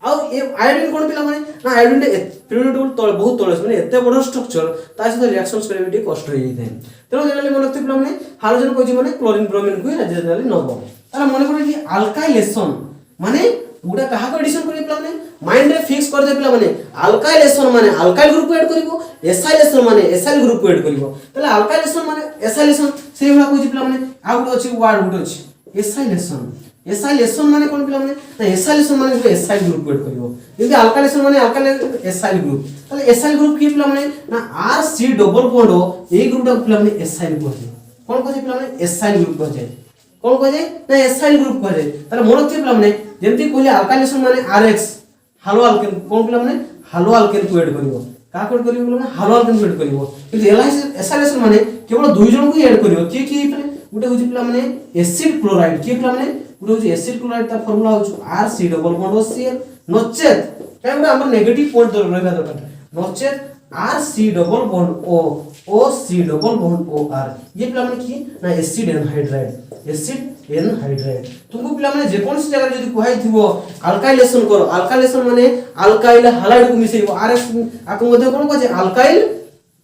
आ ए आयोडीन कोन पिला माने ना आयोडीन पीरियड तळ बहुत तळ माने एते बड़ स्ट्रक्चर ता सहित रिएक्शंस करे बिटी कष्ट होई जाय तेनो जनरली मन रखते पिला माने हाइड्रोजन कोजी माने क्लोरीन ब्रोमीन को जनरली नबो ताला मन करे कि अल्काइलेशन माने गुडा कहा को एडिशन करे पिला माने माइंड रे फिक्स कर दे पिला माने अल्काइलेशन माने अल्काइल ग्रुप ऐड करिवो एसाइलेशन माने एसाइल ग्रुप ऐड करिवो ताले अल्काइलेशन माने एसाइलेशन सेही होला कोजी पिला माने आ गुड अछि वर्ड गुड अछि एसाइलेशन माने कोन पिला माने ना एसाइलेशन माने गुडा एसाइल ग्रुप ऐड करिवो यदि अल्काइलेशन माने अल्काइल एसाइल ग्रुप ताले एसाइल ग्रुप की पिला माने ना RC डबल बॉन्ड हो ए ग्रुप दा पिला माने एसाइल ग्रुप कोन कोजी पिला माने एसाइल ग्रुप कहे कोन कहे ना एसाइल ग्रुप कहे ताले मन थे पिला माने जेमति कहले अल्काइलेशन माने RX हालो अल्केन कोन पिला माने हालो अल्केन को ऐड करिवो का कोड करिवो पिला माने हालो अल्केन को ऐड करिवो किंतु एसाइलेशन माने केवल दुई जन को ऐड करिवो की पिला गुटे होची पिला माने एसिड क्लोराइड की पिला माने गुटे होची एसिड क्लोराइड ता फार्मूला होची RC डबल बॉन्ड OCl नचेत कायमरा हमर नेगेटिव पॉइंट रहबा दरकार नचेत RC double bond O OC double bond OR ये पिला माने की ना एसिड एनहाइड्राइड तुमको पिला माने जे कोन सी जगह जदी कुहाई थिबो अल्काइलेशन करो अल्काइलेशन माने अल्काइल हालाइड को मिसेइबो RX आको मध्ये कोन कहै अल्काइल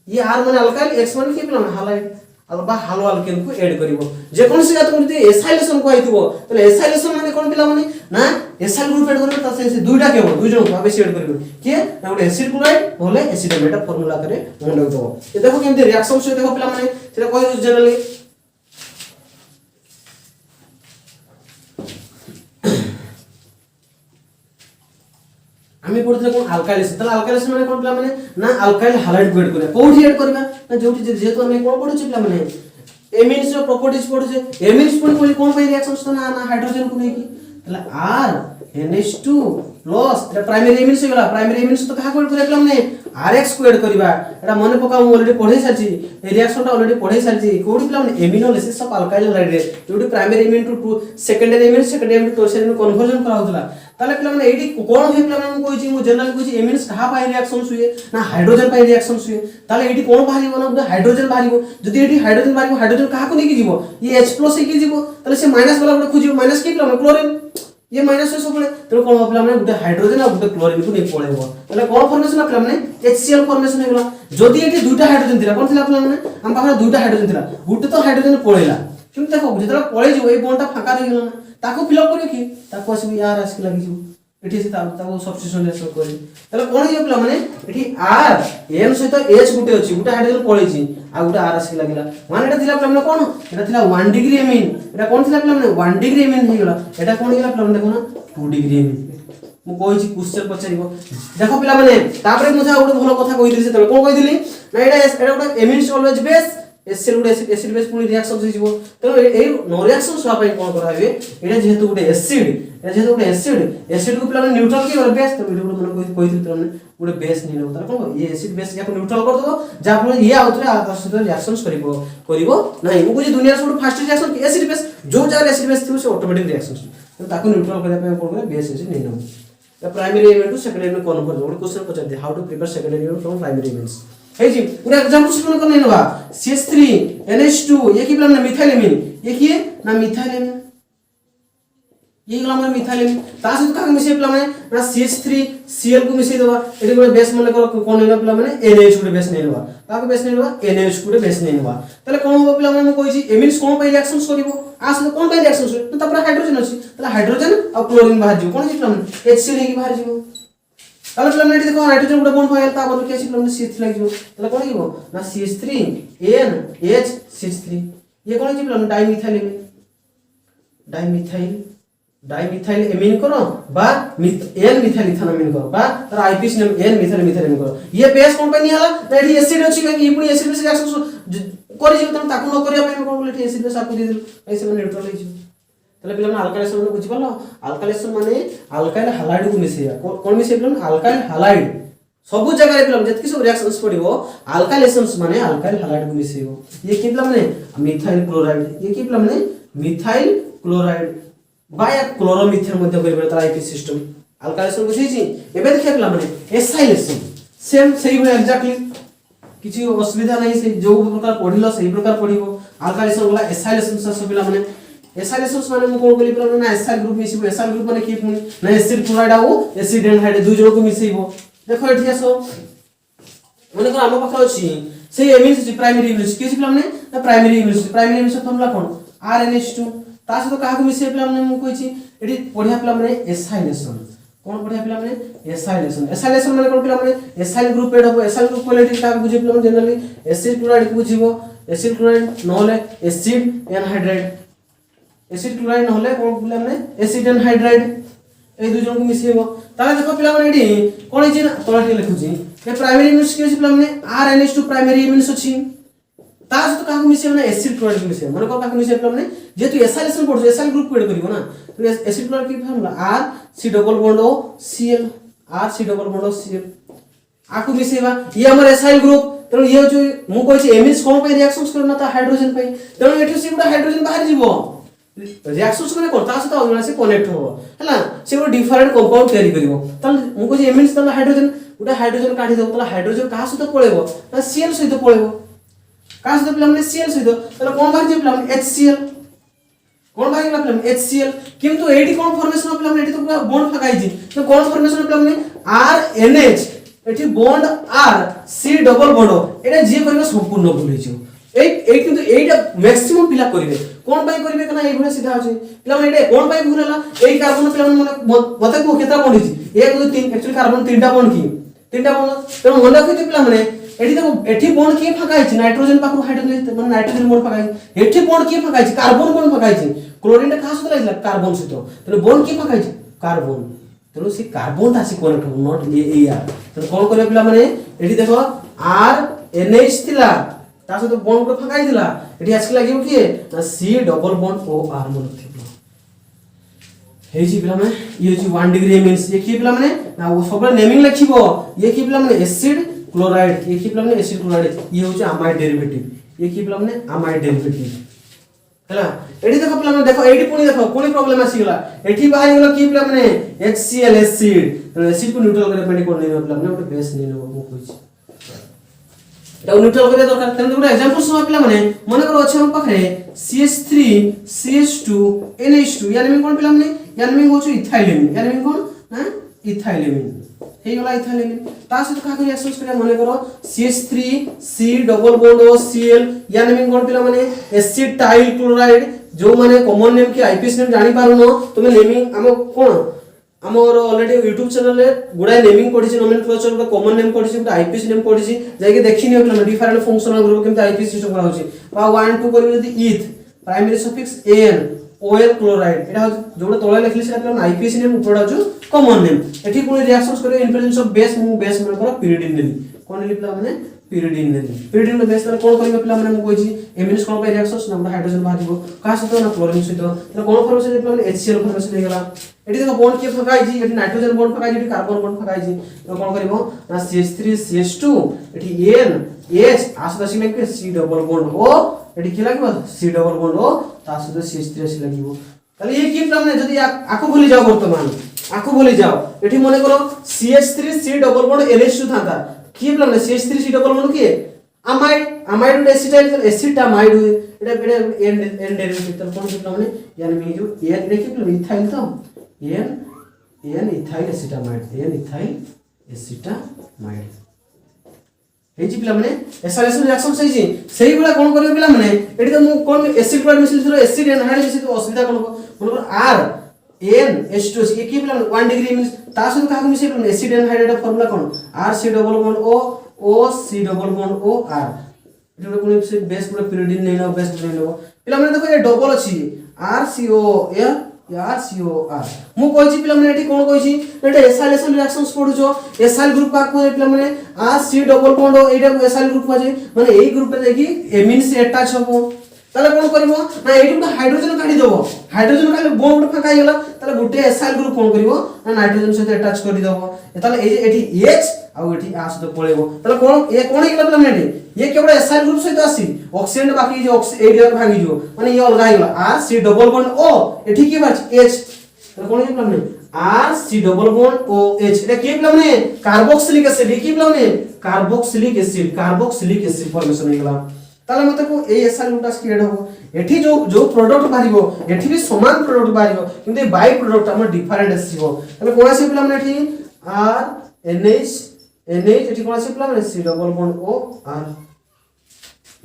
ये R माने अल्काइल X माने की पिला माने हालाइड अलबा हालो अल्केन को ऐड करिवो जे कोन सी तुम जदी एसाइलेशन कुहाई थिबो तले एसाइलेशन माने कोन पिला माने ना एसाइल ग्रुप ऐड करिवो त से दुईटा केवल दुई जन भाबे ऐड करिवो के ना गोटे एसिड क्लोराइड होले एसिड मेटा फार्मूला करे मन रखदो ये देखो केमते रिएक्शन से देखो पिला माने सेटा कहै जनरली आमी पढते कोन अल्काइलेशन तला अल्काइलेशन माने कोन पिला माने ना अल्काइल हालाइड को ऐड करे कोठी ऐड करबा ना जोठी जेहेतु हम कोन पढु पिला माने एमिन्स रो प्रॉपर्टीज पढु एमिन्स कोन कोन पे रिएक्शंस ना ना हाइड्रोजन को नेकी तला R NH2 plus iota primary एमिन्स होला प्राइमरी एमिन्स तो कहा को ऐड करे पिला माने RX को ऐड करबा एटा मने पका हम ऑलरेडी पढै साची ए रिएक्शन ता ऑलरेडी पढै साची कोठी पिला माने एमिनोलिसिस ऑफ अल्काइल हाइड्राइड रे जोठी primary amine to secondary amine to tertiary में कन्वर्जन करा होतला ताले पिला माने एडी कोन हे पिला माने कोइ छी मु जनरल कोइ छी एमिन्स कहा पाई रिएक्शंस हुए ना हाइड्रोजन पाई रिएक्शंस हुए ताले एडी कोन बाहरिबो ना हाइड्रोजन बाहरिबो जदी एडी हाइड्रोजन बाहरिबो हाइड्रोजन कहा को नेकी जीवो ये H+ हे की जीवो ताले से माइनस वाला गुटे खोजिबो माइनस के पिला माने क्लोरीन ये माइनस से सबले तो कोन पिला माने गुटे हाइड्रोजन आ गुटे क्लोरीन को नै पळेबो ताले कोन फॉर्मेशन पिला माने HCl फॉर्मेशन हेगला जदी एडी दुटा हाइड्रोजन थिला कोन थिला पिला माने हम पाखरे दुटा हाइड्रोजन थिला गुटे तो हाइड्रोजन पळेला किंतु देखो जेतला पळे जीवो ए बॉन्डटा फाका रहि गेला ना ताको फिल अप करियो कि ताको आसी यार आसी लागि जीवो एठी से ताको सब्स्टिट्यूशन रिएक्शन करी तले कोन हे पिला माने एठी r n सहित h गुटे अछि गुटे हाइड्रोजन पळै छी आ गुटे r आसी लागला माने एटा थिला पिला माने कोन एटा थिला 1 डिग्री एमिन एटा कोन थिला पिला माने 1 डिग्री एमिन हे गेला एटा कोन गेला पिला माने देखो ना 2 डिग्री एमिन मु कोइ छी क्वेश्चन पचारिबो देखो पिला माने तापरे मुझा गुटे भलो कथा कहि दिली से तले कोन कहि दिली ना एटा गुटे एमिन ऑलवेज बेस एसिड गुटे एसिड बेस पुनी रिएक्शन से जीवो तो ए नो रिएक्शन सवा पई कोन कराबे एटा जेहेतु गुटे एसिड एटा जेहेतु गुटे एसिड को पिला माने न्यूट्रल की बेस तो वीडियो माने कोइ दिली पिला माने गुटे बेस नि नो तार कोन ये एसिड बेस या न्यूट्रल कर दो जा फल ये आउतरे आकाश सहित रिएक्शंस करिवो नाही मु कुछ दुनिया सब फास्ट रिएक्शन एसिड बेस जो जगह एसिड बेस थिबो से ऑटोमेटिक रिएक्शंस तो ताको न्यूट्रल करिया पे कोन करे बेस एसिड नै no the primary element to secondary element convert गुटे क्वेश्चन पचार दे how to prepare secondary element from primary elements हे जी पूरा एग्जांपल सुन कर लेनवा CH3 NH2 ये की प्लम ना मिथाइल एमिन ये की ना मिथाइल एमिन ये गला मन मिथाइल एमिन ता से का मिसे प्लम ना CH3 Cl को मिसे देबा एटी को बेस मन कर कोन हेला प्लम ने NH को बेस नेलवा ता को बेस नेलवा NH को बेस नेलवा तले कोन हो प्लम में कोइ छी एमिन्स कोन पे रिएक्शंस करिवो आ से कोन पे रिएक्शंस तो तापर हाइड्रोजन अछि तले हाइड्रोजन और क्लोरीन बाहर जिवो कोन छी प्लम HCl की बाहर जिवो ताले प्लम नेटी देखो नाइट्रोजन गुटे बॉन्ड होयल ता बदल के अछि प्लम CH3 लागि जिवो तले कोन हिबो ना CH3 NH CH3 ये कोन छी प्लम डाइमिथाइल एमिन करो बा n मिथाइल इथानमिन करो बा तर IPC name n methyl methyl करो ये बेस कोन पे नि हला ना एठी एसिड अछि कि पुनी एसिड बेस रिएक्शन करि जिवो त ताकू न करिया पे कोन एठी एसिड बेस आपको दे दिल ऐसे माने न्यूट्रल हो जिवो तले पिला माने अल्काइलेशन माने बुझि पलो अल्काइलेशन माने अल्काइल हैलाइड को मिसेया कोन मिसे पिला अल्काइल हैलाइड सब जगह रे पिला जतकी सब रिएक्शंस पडिवो अल्काइलेशंस माने अल्काइल हैलाइड को मिसेयो ये की पिला माने मिथाइल क्लोराइड ये की पिला माने मिथाइल क्लोराइड बाया क्लोरोमिथेन मध्ये करिबे त आईपी सिस्टम अल्काइलेशन बुझी छी एबे देखिया पिला माने एसाइलेशन सेम सही हो एग्जैक्टली किछि असुविधा नहीं से जो प्रकार पढिलो सही प्रकार पढिबो अल्काइलेशन वाला एसाइलेशन से पिला माने एसाइलेशंस माने मु कोन बोली पिला ना एसाइल ग्रुप मिसिबो एसाइल ग्रुप माने की पुनी ना एसिड क्लोराइड आउ एसिड एनहाइड दुई जण को मिसेइबो देखो एठी आसो माने को हम पाखा अछि से एमिन्स प्राइमरी एमिन्स किछि पिला माने ना प्राइमरी एमिन्स फॉर्मूला कोन RNH2 ता से तो काहा को मिसे पिला माने मु कहै छी एठी पढिया पिला माने एसाइलेशन कोन पढिया पिला माने एसाइलेशन माने कोन पिला माने एसाइल ग्रुप एड हो एसाइल ग्रुप क्वालिटी का बुझे पिला माने जनरली एसिड क्लोराइड को बुझिबो एसिड क्लोराइड न होले एसिड एनहाइड्राइड एसिड क्लोराइड न होले कोन पिला माने एसिड एनहाइड्राइड ए दुई जन को मिसेबो ताले देखो पिला माने एठी कोन अछि ना तोलाटी लिखु छी ए प्राइमरी एमिन्स के अछि पिला माने RNH2 प्राइमरी एमिन्स अछि ता से तो काहा मिसे माने एसिड क्लोराइड को मिसे माने को काहा मिसे पिला माने जेतु एसाइलेशन पडो एसाइल ग्रुप को एड करिवो ना तो एसिड क्लोराइड की formula R C double bond O Cl R C double bond O Cl आकु मिसेबा ये हमर एसाइल ग्रुप तनो ये जो मु कहै छी एमिन्स कोन पे रिएक्शंस करना ता हाइड्रोजन पे तनो एठु से गुडा हाइड्रोजन बाहर जीवो रिएक्शंस माने कोन ता से तो अगला से कनेक्ट हो हला से गुडा डिफरेंट कंपाउंड तयारी करिवो त मु कहै छी एमिन्स तनो हाइड्रोजन गुडा हाइड्रोजन काढी दो तला हाइड्रोजन कहा से तो पळेबो ना Cl सहित पळेबो कहा से तो पिला माने Cl सहित तला कोन बाहर जे पिला माने HCl कोन बाहर गेला पिला माने HCl किंतु एडी कोन फॉर्मेशन पिला माने एडी तो पूरा बॉन्ड फकाई छी तो कोन फॉर्मेशन पिला माने RNH एठी bond R C double bond एटा जे करबे संपूर्ण भूल हिजो ए किंतु एटा मैक्सिमम पिला करबे कोन पाई करबे कना ए भले सीधा अछि पिला माने एटा कोन पाई भूलला ए कार्बन पिला माने मते को केता बॉन्ड हिजि 1 2 3 एक्चुअली कार्बन तीनटा बॉन्ड की तीनटा बॉन्ड तो मन रखिते पिला माने एठी देखो एठी बॉन्ड के फकाई छी नाइट्रोजन पाखु हाइड्रोजन माने नाइट्रोजन बॉन्ड फकाई एठी बॉन्ड के फकाई छी कार्बन बॉन्ड फकाई छी क्लोरीन ता खास तो लागला कार्बन से तो बॉन्ड के फकाई छी कार्बन तो से कार्बन तासी कनेक्ट हो नॉट ए यार तो कोन करे पिला माने एठी देखो RNH थिला ता से तो बॉन्ड को फकाई दिला एठी आजके लागियो कि ना C डबल बॉन्ड OR मन थिबो हे जी पिला माने ये जी 1 डिग्री मींस ये की पिला माने ना वो सब नेमिंग लिखिबो ये की पिला माने एसिड क्लोराइड ये की पिला माने एसिड क्लोराइड ये होचे अमाइड डेरिवेटिव ये की पिला माने अमाइड डेरिवेटिव हला एडी देखो पिला माने देखो एडी पुनी देखो कोनी प्रॉब्लम आसी गला एठी बाहर गेलो की पिला माने HCl एसिड तो एसिड को न्यूट्रल करे पेंडी कोन नै पिला माने ओटे बेस नै नो मु कहि ता न्यूट्रल करे दरकार तने गुडा एग्जांपल सब पिला माने मन करो अछि हम पाखरे CH3 CH2 NH2 यानी में कोन पिला माने यानी में होछु इथाइलेमिन यानी में कोन हां इथाइलेमिन हे गला इथाइलेमिन ता से तो का रिएक्शंस करे मन करो CH3 C double bond O Cl यानी में कोन पिला माने एसिटाइल क्लोराइड जो माने कॉमन नेम की आईपीएस नेम जानि पारुनो तुमे नेमिंग हम कोन आमर ऑलरेडी यूट्यूब चैनल रे गुडा नेमिंग पढ़ी नोमेनक्लेचर गुडा कॉमन नेम पढ़ी गुडा आईपीसी नेम पढ़ी जाई के देखि नियो पिला डिफरेंट फंक्शनल ग्रुप केमते आईपीसी सिस्टम करा होची बा 1 2 करबे जदी ईथ प्राइमरी सफिक्स एन ओएल क्लोराइड एटा जोडा तळे लिखली सेटा पिला आईपीसी नेम उपडा जो कॉमन नेम एठी पुनी रिएक्शंस करे इन प्रेजेंस ऑफ बेस मु बेस मन कर पिरिडिन नेली कोन लिखला माने पिरिडिन नेली पिरिडिन नो बेस कोन करबे पिला माने मु कहिची एमिनस कोन बाय रिएक्शंस ना हाइड्रोजन बाहिबो का सहित ना क्लोरीन सहित तो कोन फॉर्मेशन पिला HCl फॉर्मेशन हे गला एठी देखो बॉन्ड के फकाई जी एठी नाइट्रोजन बॉन्ड फकाई जी एठी कार्बन बॉन्ड फकाई जी तो कोन करबो ना CH3 CH2 एठी N H आसदा सिले के C डबल बॉन्ड O एठी की लागबो C डबल बॉन्ड O ता सहित CH3 से लागबो ताले ये की प्रॉब्लम है जदी आको भूली जाओ वर्तमान आको भूली जाओ एठी मने करो CH3 C double bond NH2 थाता की प्रॉब्लम है CH3 C डबल बॉन्ड की अमाइड अमाइड एसिटाइल एसिटामाइड एटा एन डेरिवेटिव तो कोन की प्रॉब्लम है यानी में जो एन देखि प्रॉब्लम इथाइल तो एन इथाइल एसिटामाइड हे जी पिला माने एसाइलेशन रिएक्शन सही जी सही बेला कोन करबे पिला माने एठी तो मु कोन एसिड क्लोराइड मिसिल थरो एसिड एनहाइड मिसिल तो असुविधा कोन कोन आर एन H2 ये की पिला 1 डिग्री मींस ता सहित का मिसिल पिला एसिड एनहाइड एटा फार्मूला कोन R C double bond O C double bond O R एटा कोन से बेस पूरा पिरिडिन नै नो बेस नै नो पिला माने देखो ये डबल अछि RCO यार COR मु कहछि पिला माने एठी कोन कहछि एटा एसाइलेशन रिएक्शंस पढुछो एसाइल ग्रुप का को पिला माने C डबल बॉन्ड एटा एसाइल ग्रुप माने एई ग्रुप रे देखि एमिन से अटैच होबो ताले कोन करबो ना एठी तो हाइड्रोजन काढी देबो हाइड्रोजन काढले बॉन्ड फका गेला ताले गुटे एसाइल ग्रुप कोन करबो ना नाइट्रोजन से अटैच कर देबो ताले एठी H आ एठी आ से पळेबो ताले कोन ए कोन गेला पिला माने ये केवल एसाइल ग्रुप सहित आसी ऑक्सीजन बाकी जो एरिया भांगी जो माने ये अलगा हेला R C double bond O एठी की बात H तो कोन के माने R C double bond O H एटा के माने कार्बोक्सिलिक एसिड की माने कार्बोक्सिलिक एसिड फॉर्मेशन हे गेला ताले मते को ए एसाइल ग्रुप क्रिएट हो एठी जो प्रोडक्ट बारिबो एठी भी समान प्रोडक्ट बारिबो किंतु ए बाय प्रोडक्ट हमर डिफरेंट आसीबो तने कोन आसी पिला माने एठी R NH एठी कोन आसी पिला माने C double bond O R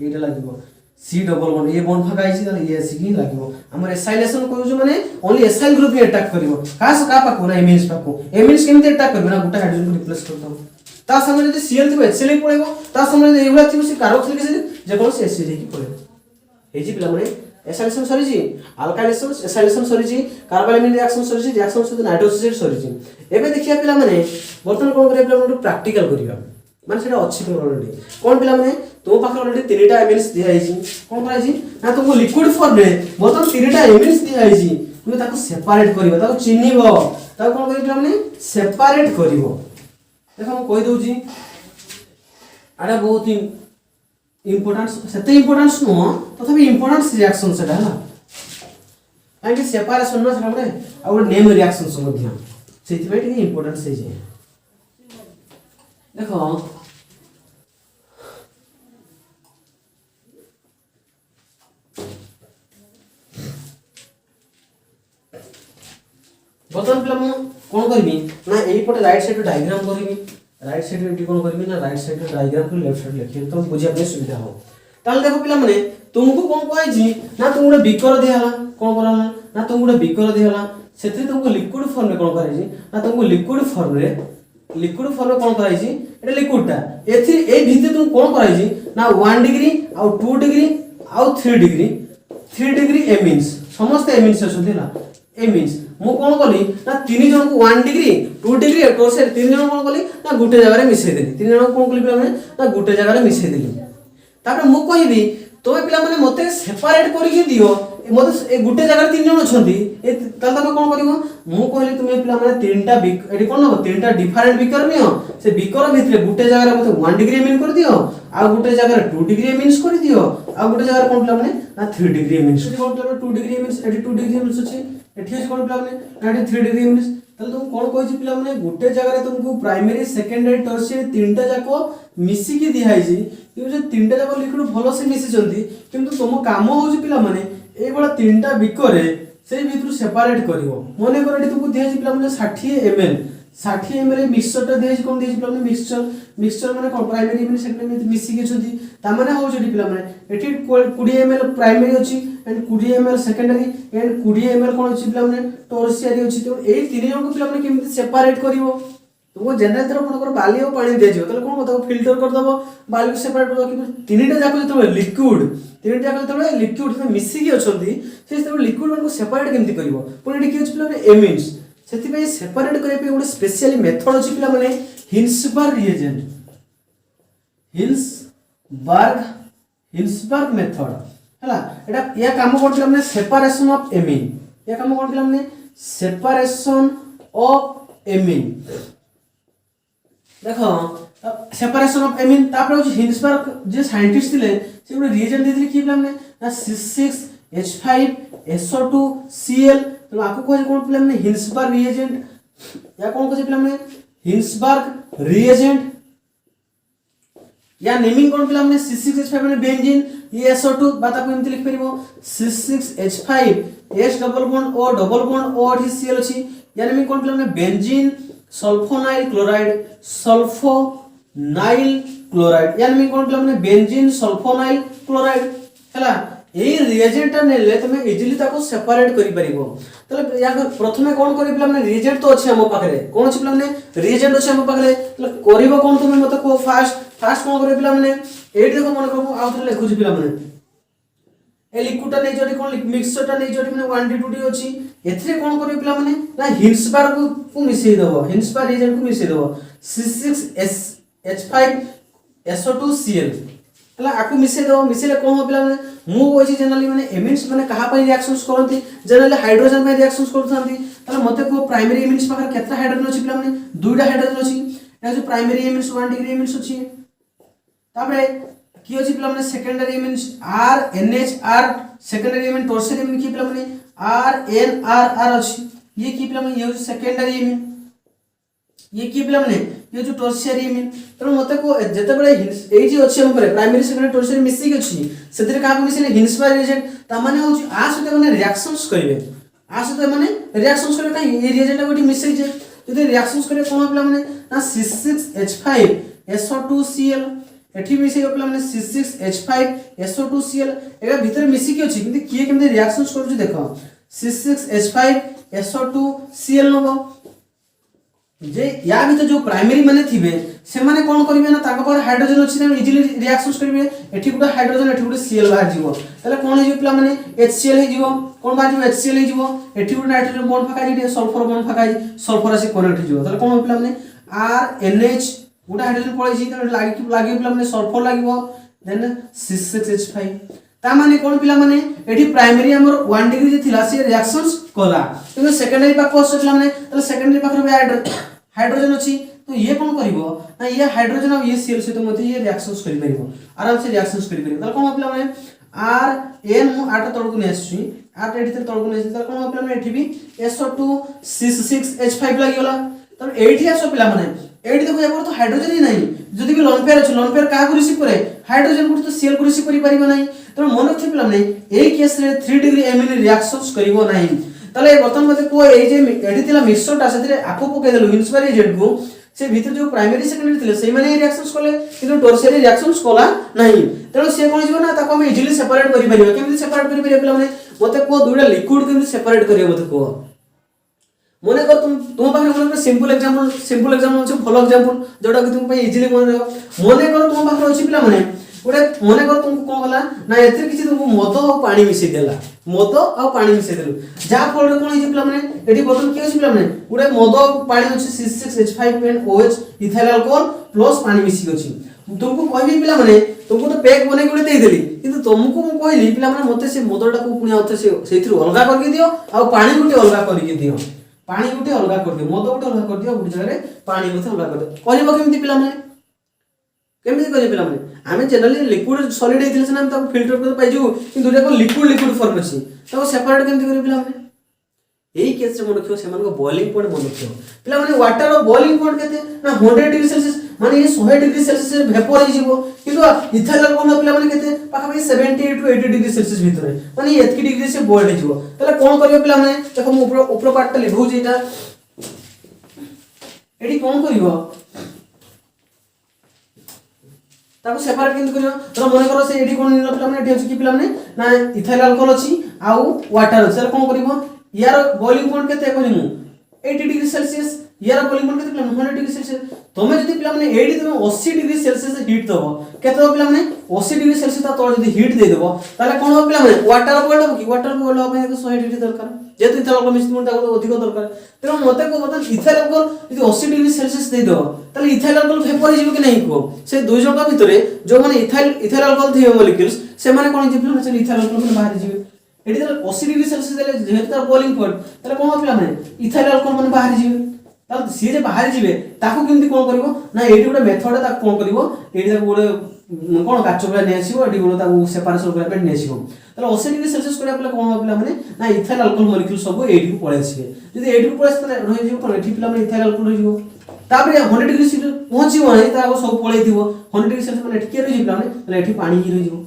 Etah लागिबो C double bond a bond फगाइछि ताले ए सी की लागिबो हमर एसाइलेशन कहू जो माने ओनली एसाइल ग्रुप ही अटैक करिवो खास का पाको ना एमिन्स केमते अटैक करबो ना गुटा हाइड्रोजन को रिप्लेस करतो ता सामने जदी Cl थिबो HCl पळेबो ता सामने जदी एवला थिबो से कार्बोक्सिलिक एसिड जे कोन से एसिड की पळेबो हे जी पिला माने एसाइलेशन सरी जी अल्काइलेशन एसाइलेशन सरी जी कार्बोनिल रिएक्शन सरी जी रिएक्शन सहित नाइट्रोजन एसिड सरी जी एबे देखिया पिला माने बर्तन कोन करे पिला माने प्रैक्टिकल करिया माने सेटा अछि ऑलरेडी कोन पिला माने तो पाखर ऑलरेडी 3टा एमिन्स दिया आइछि कोन कराइ छी ना तुमको लिक्विड फॉर्म रे बर्तन 3टा एमिन्स दिया आइछि तुमे ताको सेपरेट करिवो ताको चिन्हिबो ताको कोन करिवो माने सेपरेट करिवो देखो हम कहि दउची आडा बहुत इंपोर्टेंस सेते इंपोर्टेंस नो तथापि इंपोर्टेंस रिएक्शन सेटा है ना काहे सेपरेशन न सेटा रे और नेम रिएक्शन मध्य सेति बेट के इंपोर्टेंस है जे देखो बर्तमान पिला मु कोन करबी ना एई पटे राइट साइड डायग्राम करबी राइट साइड रे कोन करबी ना राइट साइड रे डायग्राम को लेफ्ट साइड लिखि तो बुझिया पे सुविधा हो ताल देखो पिला माने तुमको कोन कहै छी ना तुम गुडे बीकर दियाला कोन करला ना तुम गुडे बीकर दियाला सेथि तुमको लिक्विड फॉर्म में कोन करै छी ना तुमको लिक्विड फॉर्म में कोन करै छी एटा लिक्विडटा एथि ए भिते तुम कोन करै छी ना 1 डिग्री आ 2 डिग्री आ 3 डिग्री एमिन्स समस्त एमिन्स असुदिला एमिन्स मु कोन कली ना तीन जन को 1 डिग्री 2 डिग्री और से तीन जन कोन कली ना गुटे जगह रे मिसै देली तीन जन कोन कली पिला माने ना गुटे जगह रे मिसै देली तापर मु कहिबी तोय पिला माने मते सेपरेट करिके दियो मते ए गुटे जगह रे तीन जन अछंती ए ताल तमे कोन करिवो मु कहली तुमे पिला माने तीनटा एडी कोन हो तीनटा डिफरेंट बीकर नियो से बीकर भितरे गुटे जगह रे मते 1 डिग्री एमिन कर दियो आ गुटे जगह रे 2 डिग्री एमिन्स कर दियो आ गुटे जगह रे कोन पिला माने ना 3 डिग्री एमिन्स कोन पिला 2 डिग्री एमिन्स एडी 2 डिग्री एमिन्स अछि एठी अछि कोन पिला माने ना 3 डिग्री एमिन्स ताले तुम कोन कहै पिला माने गुटे जगह रे तुमको प्राइमरी सेकेंडरी टर्शियरी तीनटा जाको मिसी के दिहाई छी कि जे तीनटा जाको लिक्विड भलो से मिसी जंती किंतु तुम काम होउची पिला माने ए बडा तीनटा बिकरे सेई भितरु सेपरेट करिवो मने कर एठी तुमको दिहाई पिला माने 60 ml 60 ml मिक्सचर टा देज कोन देज पिला मिक्सचर माने कोन प्राइमरी एमिन सेकेंडरी मिसी के छथि ता माने हो जडी पिला माने एठी 20 ml प्राइमरी अछि and 20 ml secondary and 20 ml कोन अछि पिला माने टर्शियरी अछि तो एई तीन जन को पिला माने केमिति सेपरेट करिवो तो वो जनरल तरह कोन बाली और पानी दे जिवो तले कोन होता फिल्टर कर दबो बाली को सेपरेट कर दबो कि तीनटा जाको जतो लिक्विड तीनटा जाको जतो लिक्विड में मिसी के अछंती से तो लिक्विड को सेपरेट केमिति करिवो पुनी एठी कि अछि पिला माने एमिन्स सेति पे सेपरेट करे पे ଗୋଟେ स्पेशली मेथड अछि पिला माने हिन्सबर्ग मेथड हला एटा या काम कोन पिला माने सेपरेशन ऑफ एमिन या काम कोन पिला माने सेपरेशन ऑफ एमिन देखो सेपरेशन ऑफ एमिन तापर हिन्सबर्ग जे साइंटिस्ट थिले से ଗୋଟେ रिएजेंट देथिले कि पिला माने ना C6H5SO2Cl तो आपको कोई कौन पिला माने हिन्सबर्ग रिएजेंट या कौन कोसे पिला माने हिन्सबर्ग रिएजेंट या नेमिंग कौन पिला माने C6H5 माने बेंजीन ये SO2 बात आपको एमति लिख परिबो C6H5 S double bond O double bond O D Cl अछि या नेमिंग कौन पिला माने बेंजीन सल्फोनाइल क्लोराइड या नेमिंग कौन पिला माने बेंजीन सल्फोनाइल क्लोराइड हला ए रिएजेंट नेले तमे इजीली ताको सेपरेट करि परिबो तले या प्रथमे कोन करि पिला माने रिएजेंट तो अछि हम पाखरे कोन अछि पिला माने रिएजेंट अछि हम पाखरे तले करिवो कोन तुमे मते को फास्ट कोन करि पिला माने एठी देखो मन करबो आ थरे लेखुछि पिला माने ए लिक्विडटा नै जोडी कोन मिक्सचरटा नै जोडी माने 1D 2D अछि एथरे कोन करि पिला माने ना हिन्सबर्ग को मिसै दबो हिन्सबर्ग रिएजेंट को मिसै दबो C6H5SO2Cl हला आकु मिसै दो मिसैले कोन हो पिला माने मु होछि जनरली माने एमिन्स माने कहा पय रिएक्शंस करंती जनरली हाइड्रोजन पे रिएक्शंस करथांती तले मते को प्राइमरी एमिन्स पाखर केतना हाइड्रोजन अछि पिला माने दुईटा हाइड्रोजन अछि ए जो प्राइमरी एमिन्स 1 डिग्री एमिन्स अछि तापरे की अछि पिला माने secondary amines RNHR secondary amine tertiary amine की पिला माने RNRR अछि ये की पिला माने ये सेकेंडरी एमिन ये की पिला माने ये जो टर्शियरी एमिन तर मते को जते बडे एई जे अछि हम परे प्राइमरी सेकेंडरी टर्शियरी मिसी के अछि सेतिर का मिसिले हिन्सबर्ग रिएजेंट ता माने होछि आ सते माने रिएक्शंस करिवे आ सते माने रिएक्शंस करे काई ए रिएजेंट गोटी मिसै जे जदि रिएक्शंस करे कोन पिला माने ना C6H5SO2Cl एठी मिसै पिला माने C6H5SO2Cl एगा भीतर मिसी के अछि किंतु किए केमते रिएक्शंस करू जे देखो C6H5SO2Cl नबो जे या भी तो जो प्राइमरी माने थिबे से माने कोन करिवे ना ताको पर हाइड्रोजन अछि ना इजीली रिएक्शंस करिवे एठी गुटा हाइड्रोजन एठी गुटा Cl बाहर जीवो तले कोन हे पिला माने HCl हे जीवो कोन बाहर जीवो HCl हे जीवो एठी गुटा नाइट्रोजन बॉन्ड फका जे सल्फर बॉन्ड फका जे सल्फर आसी कनेक्ट हे जीवो तले कोन पिला माने RNH गुटा हाइड्रोजन पळै जी तले लागि पिला माने सल्फर लागिवो देन C6H5 ता माने कोन पिला माने एठी प्राइमरी हमर 1 डिग्री जे थिला से रिएक्शंस कला किंतु सेकेंडरी पाक कोस पिला माने तले सेकेंडरी पाक रे हाइड्रोजन अछि तो ये कोन करिवो ना ये हाइड्रोजन और ये Cl से तो मते ये रिएक्शंस करि परिवो आराम से रिएक्शंस करि परिवो तले कोन पिला माने RN मु 8 तळकु ने आछि 8 एठी तळकु ने आछि तले कोन पिला माने एठी भी SO2 C6H5 लागि गला तो एठी आसो पिला माने एठी देखो एपर तो हाइड्रोजन ही नाही जदि भी लोन पेयर अछि लोन पेयर का को रिसीव करे हाइड्रोजन को तो Cl को रिसीव करि परिबो नाही तो मन रखि पिला माने ए केस रे 3 डिग्री एमिन रिएक्शंस करिवो नाही तले बर्तन मते को ए जे एठी तिला मिक्सचरटा सेतिरे आको पके देलु हिन्सबर्ग रिएजेंट को से भीतर जो प्राइमरी सेकेंडरी थिले सेई माने रिएक्शंस कोले किंतु टर्शियरी रिएक्शंस कोला नाही तेनो से कोन जीवो ना ताको हम इजीली सेपरेट करि परिबो केमि सेपरेट करि परिबो पिला माने मते को दुइटा लिक्विड केमि सेपरेट करियो मते को मने कर तुम पाखे मने सिंपल एग्जांपल छै फॉलो एग्जांपल जोडा कि तुम पे इजीली मने कर तुम पाखे अछि पिला माने गोटे मने कर तुमको कोन गला ना एतिर किछि तुमको मद और पानी मिसै देला मद और पानी मिसै देलु जा फल रे कोन हि पिला माने एठी बोतल कि अछि पिला माने गोटे मद और पानी अछि C6H5 and OH ethyl alcohol plus पानी मिसि अछि तुमको कहबी पिला माने तुमको तो पैक बने गोटे दे देली किंतु तुमको मु कहली पिला माने मते से मदटा को पुनी आउते से सेथिर अलगा करके दियो आ पानी गुटे अलगा करके दियो पानी गुटे अलगा कर दियो मद गुटे अलगा कर दियो गुटे जगह रे पानी गुटे अलगा कर दियो कहलिबो केमति पिला माने केमति कहले पिला माने आमे जनरली लिक्विड सॉलिड हेतिले से हम ताको फिल्टर कर पाइजु किंतु देखो लिक्विड फॉर्म अछि ताको सेपरेट केमति करि पिला माने एई केस रे मन रखियो से मन को बॉइलिंग पॉइंट मन रखियो पिला माने वाटर रो बॉइलिंग पॉइंट केते ना 100 डिग्री सेल्सियस माने ये 100 डिग्री सेल्सियस वेपर हो जिवो किंतु इथाइल कोन पिला माने केते पाखा भाई 70 टू 80 डिग्री सेल्सियस भीतर माने एतकी डिग्री से बॉइल हो जिवो तले कोन करियो पिला माने देखो ऊपर पार्ट ता लिखौ जेटा एठी कोन करिवो ताको सेपरेट केमति करिवो तो मन करो से एठी कोन निलो पिला माने एठी अछि कि पिला माने ना इथाइल अल्कोहल अछि आउ वाटर से कोन करिवो यार बॉइलिंग पॉइंट केते करिमु 80 डिग्री सेल्सियस यार बॉइलिंग पॉइंट केते पिला 100 डिग्री सेल्सियस तमे जदी पिला माने एठी तमे 80 डिग्री सेल्सियस हीट दबो केते दबो पिला माने 80 डिग्री सेल्सियस ता तो जदी हीट दे दबो ताले कोन हो पिला माने वाटर बॉइल हो कि वाटर बॉइल हो पे 100 डिग्री दरकार जेतु इथाइल अल्कोहल मिश्रण ताको अधिक दरकार तेरो मते को बता इथाइल अल्कोहल जदी 80 डिग्री सेल्सियस दे दबो ताले इथाइल अल्कोहल वेपर हिजबो कि नहीं को से दुई जणका भितरे जो माने इथाइल अल्कोहल थिबे मॉलिक्यूल्स से माने कोन जे पिला से इथाइल अल्कोहल बाहर जिवे एठी तर 80 डिग्री सेल्सियस देले जेहेतु तार बॉइलिंग पॉइंट ताले कोन हो पिला माने इथाइल अल्कोहल माने बाहर जिवे ताले सी जे बाहर जिवे ताको केमति कोन करबो ना एठी गोटे मेथड ताको कोन करबो एठी ताको गोटे कोन काचो बला ने आसीबो एठी गोटे ताको सेपरेशन करा पे ने आसीबो ताले 80 डिग्री सेल्सियस करिया पले कोन हो पिला माने ना इथाइल अल्कोहल मॉलिक्यूल सब एठी को पळे आसीबे जदी एठी को पळे आसे रहि जिवो कोन एठी पिला माने इथाइल अल्कोहल रहि जिवो तापर 100 डिग्री सेल्सियस पहुंचिबो नै ताको सब पळे दिवो 100 डिग्री सेल्सियस माने एठी के रहि जिवो माने ताले एठी पानी ही रहि जिवो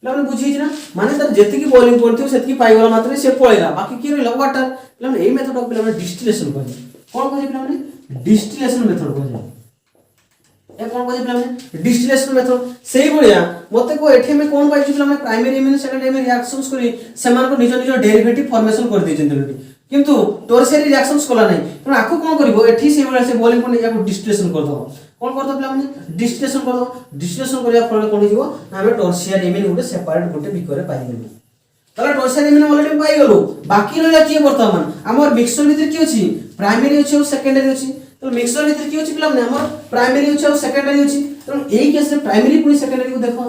पिला बुझी ना माने तर जेति की बॉइलिंग पॉइंट थियो सेति की पाइगला मात्र से पळेला बाकी की रहला वाटर पिला ए मेथड ऑफ पिला डिस्टिलेशन कहै कोन कहै पिला माने डिस्टिलेशन मेथड कहै ए कोन कहै पिला माने डिस्टिलेशन मेथड सेही बढिया मते को एठी में कोन पाइछु पिला माने primary immune secondary immune reactions करी समान को निज निज डेरिवेटिव फॉर्मेशन कर दै जंतुटी किंतु टर्शियरी रिएक्शंस कला नै पण आखो कोन करबो एठी से बडा से बॉइलिंग पॉइंट याको डिस्टिलेशन कर दो कोन करतो पिला माने डिस्टिलेशन कर दो डिस्टिलेशन करिया फल कोन हिजो हमें टर्शियरी इम्यून गोटे सेपरेट गोटे बिकरे पाइ गेलु तला टर्शियरी इम्यून ऑलरेडी पाइ गेलु बाकी रहला की वर्तमान हमर मिक्सचर भीतर की अछि प्राइमरी अछि और सेकेंडरी अछि तो मिक्सचर भीतर की अछि पिला माने हमर प्राइमरी अछि और सेकेंडरी अछि तो एई केस रे प्राइमरी पुनी सेकेंडरी को देखो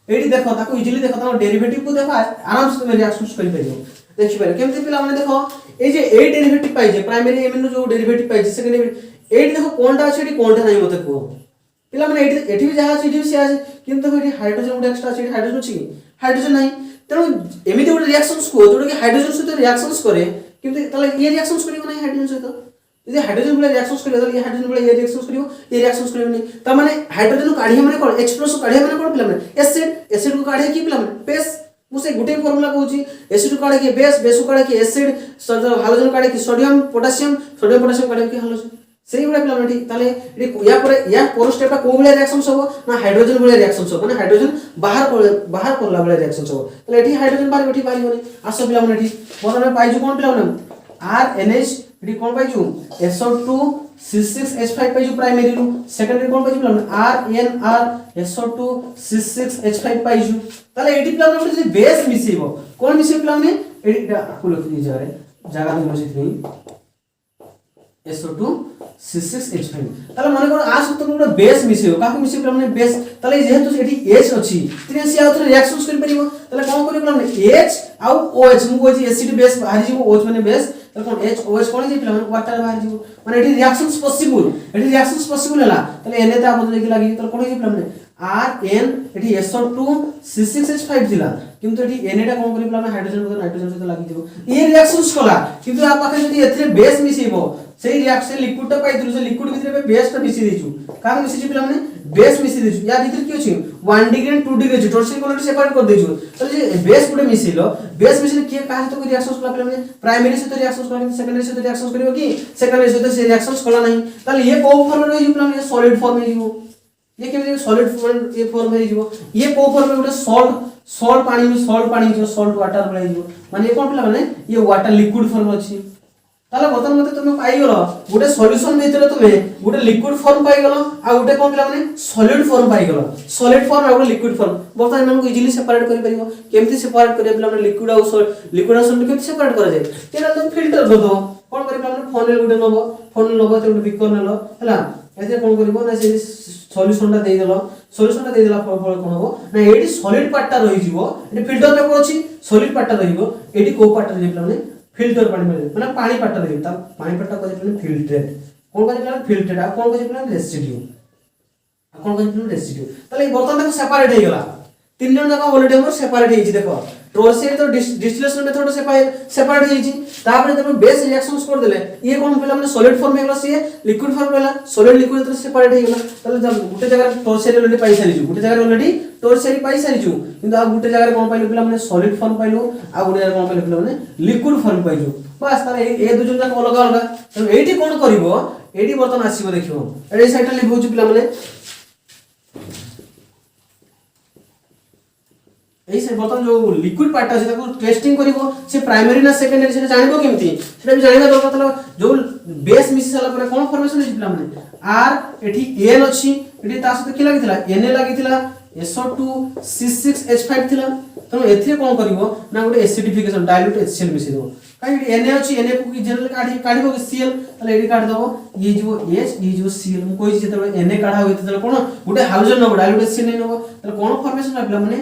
एडी देखो ताको इजीली देखो ताको डेरिवेटिव को देखो आराम से रिएक्शंस करि परियो देखि पारे केमति पिला माने देखो ए जे ए डेरिवेटिव पाइ जे प्राइमरी इम्यून जो डेरिवेटिव पाइ जे सेकेंडरी एडी देखो कोनटा अछि एडी कोनटा नै मते को पिला माने एठी भी जहा अछि एठी भी से अछि किंतु एठी हाइड्रोजन गुड एक्स्ट्रा अछि हाइड्रोजन अछि हाइड्रोजन नै तेनु एमिति गुड रिएक्शंस को जोडो कि हाइड्रोजन सहित रिएक्शंस करे किंतु तले ये रिएक्शंस करियो नै हाइड्रोजन सहित यदि हाइड्रोजन वाला रिएक्शंस करियो तले ये हाइड्रोजन वाला ये रिएक्शंस करियो ये रिएक्शंस करियो नै त माने हाइड्रोजन काढिया माने कोन H+ काढिया माने कोन पिला माने एसिड को काढिया की पिला माने बेस मुसे गुटे फार्मूला कहूची एसिड काढे की बेस को काढे की एसिड हाइड्रोजन काढे की सोडियम पोटेशियम काढे की हाइड्रोजन सेही बडा पिला माने ताले या पर स्टेप को बले रिएक्शंस हो ना हाइड्रोजन बले रिएक्शंस हो माने हाइड्रोजन बाहर करला बले रिएक्शंस हो ताले एठी हाइड्रोजन बाहर एठी बारी होने आसो पिला माने एठी मोर पाइजु कोन पिला माने RNH एठी कोन पाइजु SO2 C6H5 पाइजु प्राइमरी रू सेकेंडरी कोन पाइजु पिला माने RNR SO2 C6H5 पाइजु ताले एठी पिला माने जे बेस मिसेबो कोन मिसे पिला माने एठी को लिखि जारे जागा में मिसे SO2 C6H5 ताले माने कोन आ सूत्र को बेस मिसेबो काको मिसे पिला माने बेस ताले जेहेतु एठी H अछि तिने से आउथरे रिएक्शंस कर परिबो ताले कोन करियो पिला माने H आउ OH मु कोइ एसिड बेस बाहर जिवो OH माने बेस ताले कोन H OH कोन जे पिला माने वाटर बाहर जिवो माने एठी रिएक्शंस पॉसिबल हला ताले एने ता बदले कि लागि ताले कोन जे पिला माने RN एठी SO2 C6H5 दिला किंतु एठी N टा कोन करि पिला माने हाइड्रोजन बदले नाइट्रोजन सहित लागि जिवो ये रिएक्शंस कला किंतु आ पाखे जदी एथरे बेस मिसेबो सेही रिएक्शन लिक्विड टा पाइथुर से लिक्विड भितरे बेस टा मिसि देछु का मिसि छि पिला माने बेस मिसि देछु या भितर की अछि 1 डिग्री एंड 2 डिग्री अछि टोटल क्वालिटी सेपरेट कर देछु तो जे बेस गुटे मिसिलो बेस मिसिले के का तो रिएक्शंस कला पिला माने प्राइमरी से तो रिएक्शंस कला सेकेंडरी से तो रिएक्शंस करियो कि सेकेंडरी से तो से रिएक्शंस कला नहीं ताले ये को फॉर्म में रहि पिला माने सॉलिड फॉर्म में जिवो ये के सॉलिड फॉर्म ये फॉर्म में जिवो ये को फॉर्म में गुटे सॉल्ट पानी जो सॉल्ट वाटर बले जिवो माने ये कोन पिला माने ये वाटर लिक्विड फॉर्म अछि ताले बतन मते तुमे पाइ गेलो गुटे सॉल्यूशन भितरे तुमे गुटे लिक्विड फॉर्म पाइ गेलो आ गुटे कोन पिला माने सॉलिड फॉर्म पाइ गेलो सॉलिड फॉर्म आ गुटे लिक्विड फॉर्म बतन हमको इजीली सेपरेट करि परिबो केमति सेपरेट करिया पिला माने लिक्विड आ सॉलिड केमति सेपरेट करा जाय तेरा तुम फिल्टर कर दो कोन करि पिला माने फोनेल नबो ते गुटे बिकर नेलो हला एते कोन करिवो ना से सॉल्यूशन टा देई देला फल कोन हो ना एडी सॉलिड पार्ट टा रहि जिवो एडी फिल्टर पेपर अछि सॉलिड पार्ट टा रहिबो एडी को पार्ट रहि पिला माने फिल्टर पानी माने पानी पाटा रहि ता पानी पाटा को जे फिल्ट्रेट कोन को जे फिल्ट्रेट आ कोन को जे रेसिड्यू आ कोन को जे रेसिड्यू तले बर्तन तक सेपरेट हे गेला तीन जन जका ऑलरेडी हमर सेपरेट हे छि देखो टोरसियरी तो डिस्टिलेशन मेथड से सेपरेट हे छि तापर जब बेस रिएक्शंस कर देले ये कोन पिला माने सॉलिड फॉर्म हे गेला से लिक्विड फॉर्म रहला सॉलिड लिक्विड तो सेपरेट हे गेला तले जब गुटे जगह टोरसियरी ऑलरेडी पाइ सारि छु गुटे जगह ऑलरेडी टोरसियरी पाइ सारि छु किंतु आ गुटे जगह कोन पाइलो पिला माने सॉलिड फॉर्म पाइलो आ गुटे जगह कोन पाइलो पिला माने लिक्विड फॉर्म पाइलो बस तारे ए दु जन अलग अलग तो एठी कोन करिवो एडी बर्तन आसीबो देखिबो एडी साइडटा लिखौछु पिला माने एई से बर्तन जो लिक्विड पार्ट अछि ताको टेस्टिंग करिवो से प्राइमरी ना सेकेंडरी से जानिबो केमती सेटा भी जानिबा दरकार तला जो बेस मिसी साला पर कोन फॉर्मेशन अछि पिला माने आर एठी एन अछि एठी ता सते कि लागितला एन लागितला SO2 C6H5 थिला तनो एथिरे कोन करिवो ना गोटे एसिडिफिकेशन डाइल्यूट HCl मिसी दो काई Na अछि Na को कि जनरल काढिबो Cl तले एडी काढ दबो ये जो H ये जो Cl मु कोइ जेते Na काढा होइते तले कोन गोटे हाइड्रोजन नबो डाइल्यूट HCl नै नबो तले कोन फॉर्मेशन आपिला माने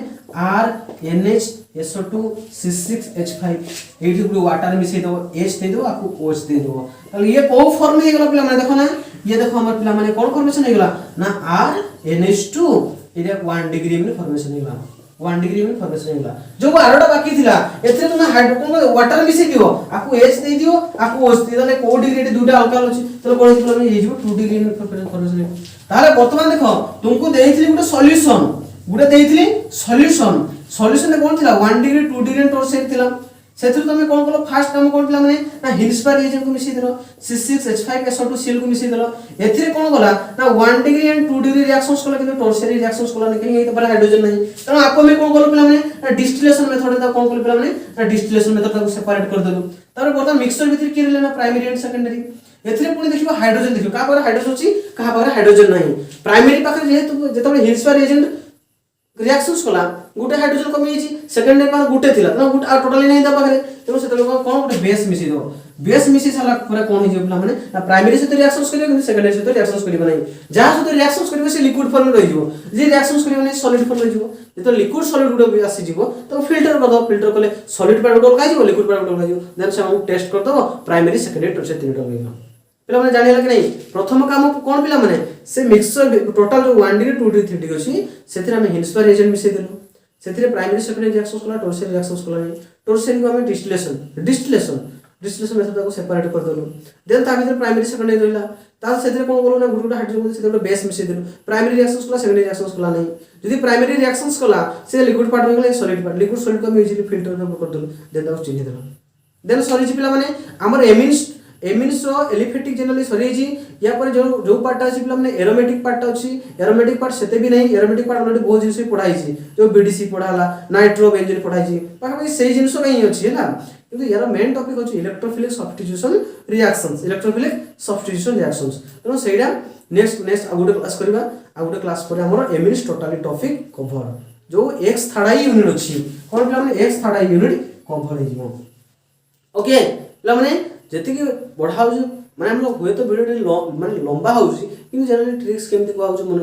R NH SO2 C6H5 एठी गुलो वाटर मिसै दो H दे दो आपको OH दे दो तले ये को फॉर्म हे गेला पिला माने देखो ना ये देखो हमर पिला माने कोन फॉर्मेशन हे गेला ना R NH2 एटा 1 डिग्री में फॉर्मेशन हे गेला 1 डिग्री में फॉर्मेशन हे गेला जो 12टा बाकी थिला एथरे तो ना हाइड्रोजन वाटर मिसै दियो आपको H दे दियो आपको OH दे तले को डिग्री एटी दुटा अल्काल अछि तले कोन पिला माने हे जिवो 2 डिग्री में फॉर्मेशन ताले वर्तमान देखो तुमको देइथिली गुटे सॉल्यूशन गुटे देइथिली सॉल्यूशन कोन थिला 1 डिग्री 2 डिग्री टॉर्चर थिला सेथु तमे कोन कोलो फास्ट काम कोन पिला माने ना हिल्सपार रिएजेंट को मिसि देलो C6H5 SO2 Cl को मिसि देलो एथिरे कोन गला ना 1 degree and 2 degree reactions Cola किंतु टॉर्चरी रिएक्शंस कोला नै कि पर हाइड्रोजन नै तनो आपको में कोन कोलो पिला माने डिस्टिलेशन मेथड दा कोन कोलो पिला माने डिस्टिलेशन मेथड दा सेपरेट कर देलो तार बर्तन मिक्सचर भीतर कि रहले ना प्राइमरी एंड सेकेंडरी एथिरे पुनी देखिबो हाइड्रोजन देखिबो का पर हाइड्रोजन अछि का पर हाइड्रोजन नै प्राइमरी पाखरे जेहेतु जेतबे हिल्सपार रिएजेंट रिएक्शंस कोला गुटे हाइड्रोजन कमी छि सेकेंडरी पार गुटे थिला ना गुटे टोटली नै दा पाखरे तेनो सेतले कोन गुटे बेस मिसि दो बेस मिसि साला पूरा कोन हि जेबला माने ना प्राइमरी से रिएक्शंस करियो कि सेकेंडरी से रिएक्शंस करियो नै जहा से रिएक्शंस करियो से लिक्विड फॉर्म रहि जिवो जे रिएक्शंस करियो नै सॉलिड फॉर्म रहि जिवो जे तो लिक्विड सॉलिड गुटे आसी जिवो तो फिल्टर कर दो फिल्टर कले सॉलिड पार्ट गुटे का जिवो लिक्विड पार्ट गुटे का जिवो देन से हम टेस्ट कर दो प्राइमरी सेकेंडरी टर्शियरी तीनटा होइबो पिला माने जानिला कि नै प्रथम काम कोन पिला माने से मिक्सचर टोटल जो 1 डिग्री 2 डिग्री 3 डिग्री अछि सेथिरे हम हिल्सपार रिएजेंट मिसै देलु सेथिरे प्राइमरी सेकेंडरी रिएक्शंस कोला टर्शियरी रिएक्शंस कोला नै टर्शियरी को हम डिस्टिलेशन मेथड को सेपरेट कर देलु देन ता भीतर प्राइमरी सेकेंडरी रहला ता सेथिरे कोन बोलो ना गुटे हाइड्रोजन सेथिरे गुटे बेस मिसै देलु primary reactions Cola secondary reactions कोला नै जदि प्राइमरी रिएक्शंस कोला से लिक्विड पार्ट हो गेला सॉलिड पार्ट लिक्विड सॉलिड को हम इजीली फिल्टर कर देलु देन ता चिन्हि देलु देन सॉरी पिला माने हमर एमिन्स रो एलिफेटिक जनरली सरी जी या पर जो पार्ट अछि पिला माने एरोमेटिक पार्ट अछि एरोमेटिक पार्ट सेते भी नै एरोमेटिक पार्ट ऑलरेडी बहुत जिंस पढाई छी जो बीडीसी पढाला नाइट्रो बेंजीन पढाई छी पाखा सेही जिंस कहीं अछि हैला किंतु यार मेन टॉपिक अछि इलेक्ट्रोफिलिक सब्स्टिट्यूशन रिएक्शंस तो सेडा नेक्स्ट आगुटे क्लास करबा आगुटे क्लास पर हमर एमिन्स टोटली टॉपिक कवर जो एक्स थर्ड यूनिट अछि कोन पिला माने एक्स थर्ड यूनिट कवर हे जिवो ओके पिला माने जेति कि बढ़ाउ जे माने हम लोग होय तो वीडियो माने लंबा होउ छी कि जनरली ट्रिक्स केमति को आउ मन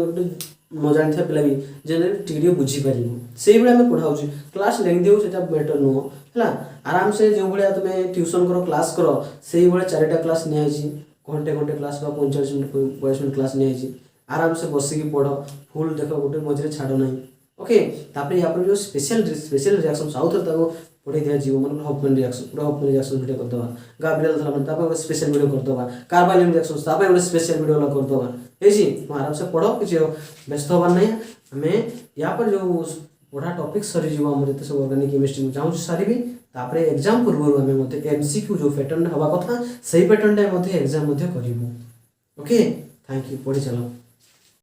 न जानथा पिला भी जनरली टीडियो बुझी परिबो सेही बेला हम पढाउ छी क्लास लेंथ देउ सेटा बेटर नो हला आराम से जो बेला तुमे ट्यूशन करो क्लास करो सेही बेला चारटा क्लास नै छी घंटे क्लास का 45 मिनिट 45 मिनिट क्लास नै छी आराम से बसी की पढो फुल देखो गोटे मझरे छाडो नै ओके तापर या पर जो स्पेशल रिएक्शन साउथ ताको पढे दिया जीव मन हॉफमैन रिएक्शन वीडियो कर दबा गाब्रिएल थला मन तापर स्पेशल वीडियो कर दबा कार्बाइल रिएक्शन तापर एक स्पेशल वीडियो ला कर दबा ए जी आराम से पढो कि व्यस्त होबा नै हमें या पर जो पढा टॉपिक सरी जीव हमर एते सब ऑर्गेनिक केमिस्ट्री में जाउ सारीबी तापर एग्जाम पूर्व हमें मते एमसीक्यू जो पैटर्न हवा कथा सही पैटर्न डे मते एग्जाम मते करिवो ओके थैंक यू पढि चलो।